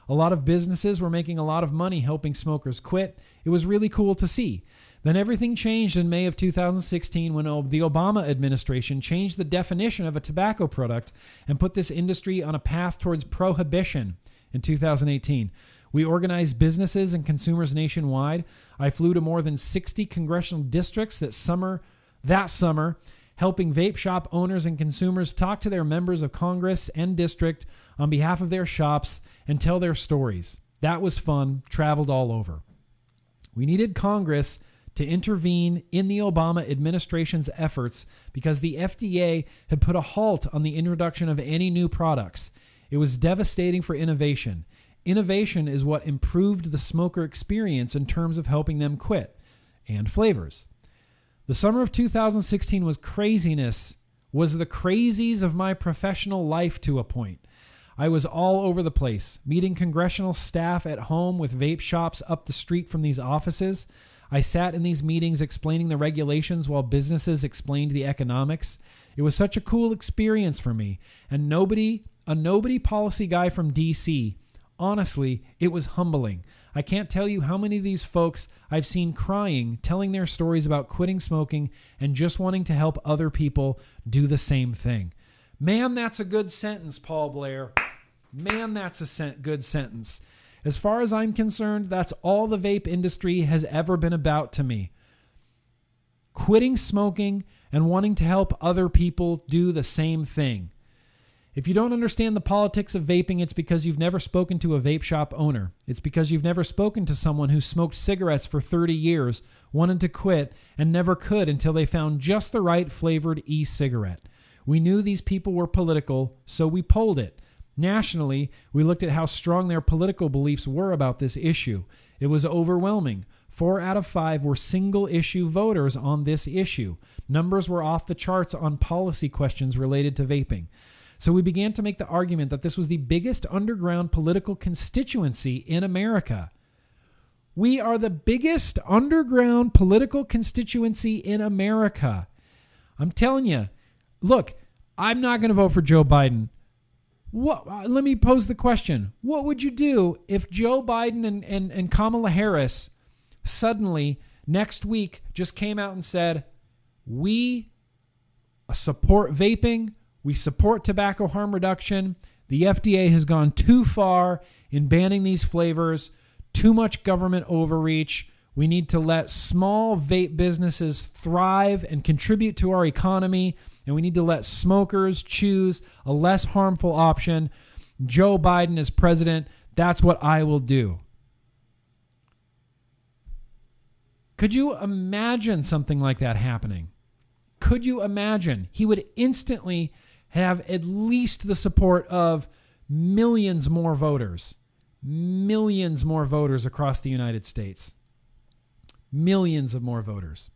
A lot of businesses were making a lot of money helping smokers quit. It was really cool to see. Then everything changed in May of 2016 when the Obama administration changed the definition of a tobacco product and put this industry on a path towards prohibition in 2018. We organized businesses and consumers nationwide. I flew to more than 60 congressional districts that summer, helping vape shop owners and consumers talk to their members of Congress and district on behalf of their shops and tell their stories. That was fun, traveled all over. We needed Congress to intervene in the Obama administration's efforts because the FDA had put a halt on the introduction of any new products. It was devastating for innovation. Innovation is what improved the smoker experience in terms of helping them quit, and flavors. The summer of 2016 was craziness, was the crazies of my professional life to a point. I was all over the place, meeting congressional staff at home with vape shops up the street from these offices. I sat in these meetings explaining the regulations while businesses explained the economics. It was such a cool experience for me, and a nobody policy guy from DC. Honestly, it was humbling. I can't tell you how many of these folks I've seen crying, telling their stories about quitting smoking and just wanting to help other people do the same thing. Man, that's a good sentence, Paul Blair. Man, that's a good sentence. As far as I'm concerned, that's all the vape industry has ever been about to me. Quitting smoking and wanting to help other people do the same thing. If you don't understand the politics of vaping, it's because you've never spoken to a vape shop owner. It's because you've never spoken to someone who smoked cigarettes for 30 years, wanted to quit, and never could until they found just the right flavored e-cigarette. We knew these people were political, so we polled it. Nationally, we looked at how strong their political beliefs were about this issue. It was overwhelming. 4 out of 5 were single-issue voters on this issue. Numbers were off the charts on policy questions related to vaping. So we began to make the argument that this was the biggest underground political constituency in America. We are the biggest underground political constituency in America. I'm telling you, look, I'm not going to vote for Joe Biden. Let me pose the question. What would you do if Joe Biden and Kamala Harris suddenly next week just came out and said, we support vaping, we support tobacco harm reduction. The FDA has gone too far in banning these flavors. Too much government overreach. We need to let small vape businesses thrive and contribute to our economy. And we need to let smokers choose a less harmful option. Joe Biden is president. That's what I will do. Could you imagine something like that happening? Could you imagine? He would instantly have at least the support of millions more voters. Millions more voters across the United States. Millions of more voters.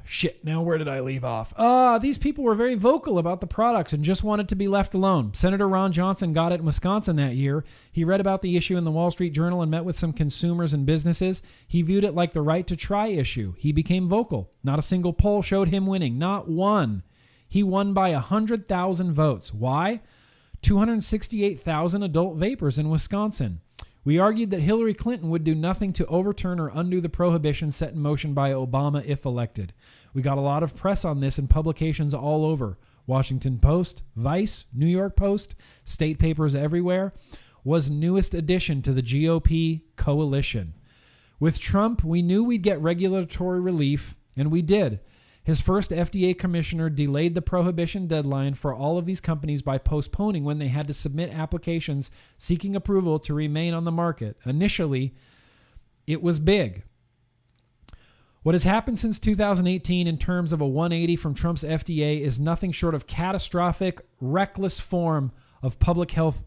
Shit, now where did I leave off? These people were very vocal about the products and just wanted to be left alone. Senator Ron Johnson got it in Wisconsin that year. He read about the issue in the Wall Street Journal and met with some consumers and businesses. He viewed it like the right to try issue. He became vocal. Not a single poll showed him winning. Not one. He won by 100,000 votes. Why? 268,000 adult vapors in Wisconsin. We argued that Hillary Clinton would do nothing to overturn or undo the prohibition set in motion by Obama if elected. We got a lot of press on this in publications all over. Washington Post, Vice, New York Post, state papers everywhere. Was newest addition to the GOP coalition. With Trump, we knew we'd get regulatory relief, and we did. His first FDA commissioner delayed the prohibition deadline for all of these companies by postponing when they had to submit applications seeking approval to remain on the market. Initially, it was big. What has happened since 2018 in terms of a 180 from Trump's FDA is nothing short of catastrophic, reckless form of public health.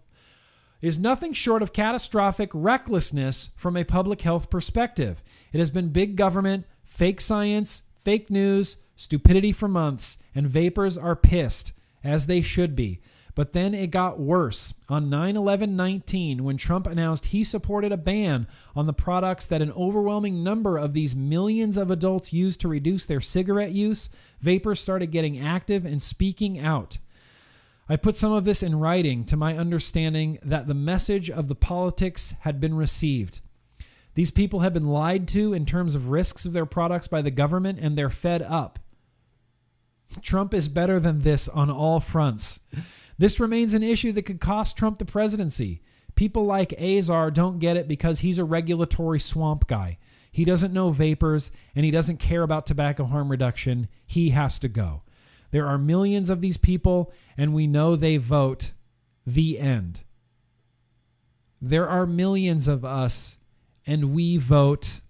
Is nothing short of catastrophic recklessness from a public health perspective. It has been big government, fake science, fake news, stupidity for months, and vapors are pissed, as they should be. But then it got worse. On 9/11/19, when Trump announced he supported a ban on the products that an overwhelming number of these millions of adults use to reduce their cigarette use, vapors started getting active and speaking out. I put some of this in writing to my understanding that the message of the politics had been received. These people have been lied to in terms of risks of their products by the government, and they're fed up. Trump is better than this on all fronts. This remains an issue that could cost Trump the presidency. People like Azar don't get it because he's a regulatory swamp guy. He doesn't know vapors, and he doesn't care about tobacco harm reduction. He has to go. There are millions of these people, and we know they vote. The end. There are millions of us, and we vote.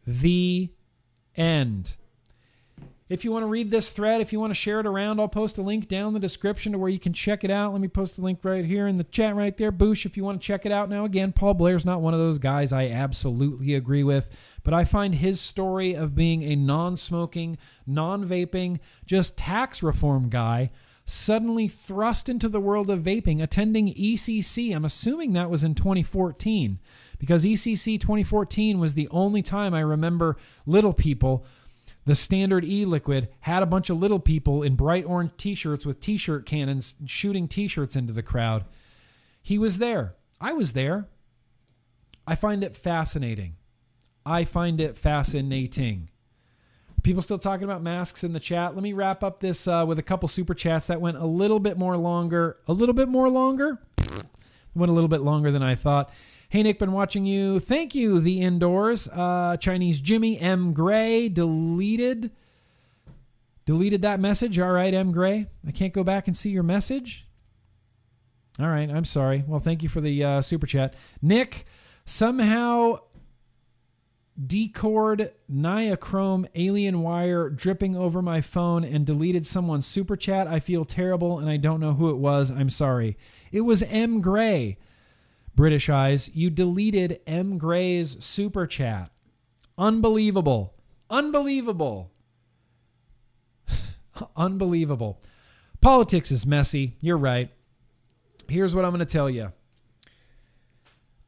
The end. If you want to read this thread, if you want to share it around, I'll post a link down in the description to where you can check it out. Let me post the link right here in the chat right there. Boosh, if you want to check it out. Now, again, Paul Blair's not one of those guys I absolutely agree with, but I find his story of being a non-smoking, non-vaping, just tax reform guy suddenly thrust into the world of vaping, attending ECC. I'm assuming that was in 2014, because ECC 2014 was the only time I remember little people. The standard e-liquid had a bunch of little people in bright orange t-shirts with t-shirt cannons shooting t-shirts into the crowd. He was there. I was there. I find it fascinating. I find it fascinating. People still talking about masks in the chat. Let me wrap up this with a couple super chats that went a little bit more longer. A little bit more longer? Went a little bit longer than I thought. Hey, Nick, been watching you. Thank you, The Indoors. Chinese Jimmy M. Gray deleted that message. All right, M. Gray. I can't go back and see your message. All right, I'm sorry. Well, thank you for the super chat. Nick, somehow decord Niachrome alien wire dripping over my phone and deleted someone's super chat. I feel terrible, and I don't know who it was. I'm sorry. It was M. Gray. British Eyes, you deleted M. Gray's super chat. Unbelievable. Unbelievable. Unbelievable. Politics is messy. You're right. Here's what I'm going to tell you.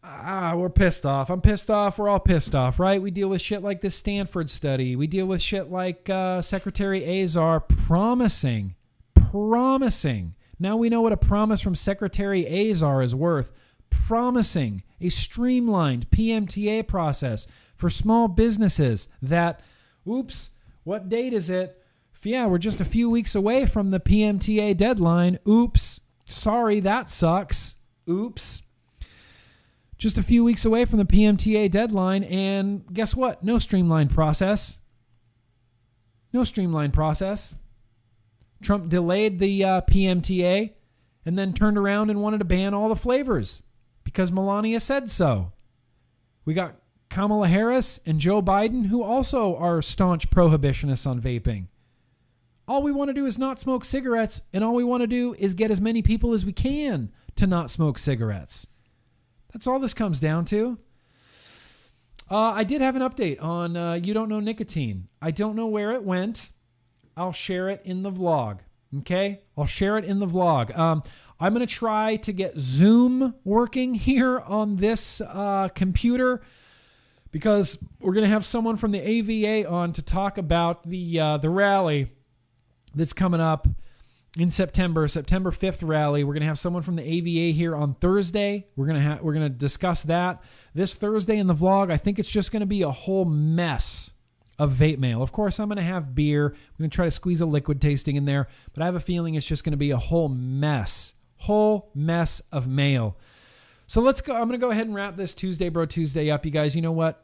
We're pissed off. I'm pissed off. We're all pissed off, right? We deal with shit like this Stanford study. We deal with shit like Secretary Azar promising. Now we know what a promise from Secretary Azar is worth. Promising a streamlined PMTA process for small businesses that, oops, what date is it? Yeah, we're just a few weeks away from the PMTA deadline. Oops. Sorry, that sucks. Oops. Just a few weeks away from the PMTA deadline, and guess what? No streamlined process. No streamlined process. Trump delayed the PMTA and then turned around and wanted to ban all the flavors because Melania said so. We got Kamala Harris and Joe Biden, who also are staunch prohibitionists on vaping. All we want to do is not smoke cigarettes, and all we want to do is get as many people as we can to not smoke cigarettes. That's all this comes down to. I did have an update on You Don't Know Nicotine. I don't know where it went. I'll share it in the vlog. Okay? I'll share it in the vlog. I'm going to try to get Zoom working here on this computer because we're going to have someone from the AVA on to talk about the rally that's coming up in September 5th rally. We're going to have someone from the AVA here on Thursday. We're going to discuss that this Thursday in the vlog. I think it's just going to be a whole mess of vape mail. Of course, I'm going to have beer. I'm going to try to squeeze a liquid tasting in there, but I have a feeling it's just going to be a whole mess of mail. So let's go. I'm going to go ahead and wrap this Tuesday Bro Tuesday up. You guys, you know what?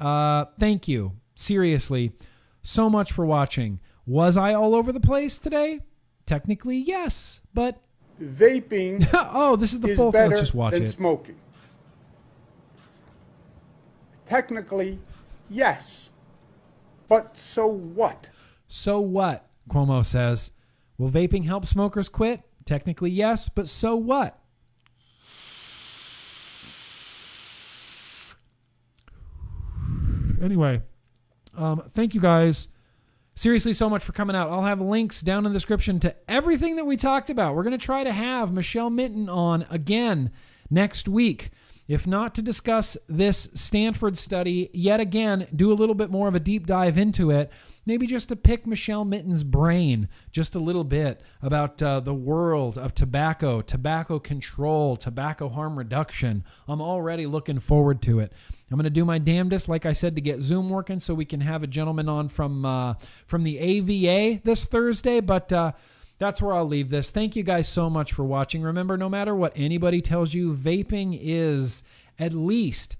Thank you. Seriously, so much for watching. Was I all over the place today? Technically, yes, but Vaping oh, this is the is full thing. better Let's just watch than it. smoking. Technically, yes. But so what? So what? Cuomo says. Will vaping help smokers quit? Technically, yes, but so what? Anyway, thank you guys seriously so much for coming out. I'll have links down in the description to everything that we talked about. We're going to try to have Michelle Minton on again next week. If not to discuss this Stanford study yet again, do a little bit more of a deep dive into it. Maybe just to pick Michelle Minton's brain just a little bit about the world of tobacco, tobacco control, tobacco harm reduction. I'm already looking forward to it. I'm going to do my damnedest, like I said, to get Zoom working so we can have a gentleman on from the AVA this Thursday. But that's where I'll leave this. Thank you guys so much for watching. Remember, no matter what anybody tells you, vaping is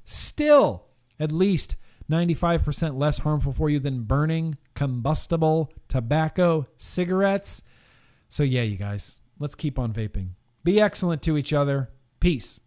still at least 95% less harmful for you than burning combustible tobacco cigarettes. So yeah, you guys, let's keep on vaping. Be excellent to each other. Peace.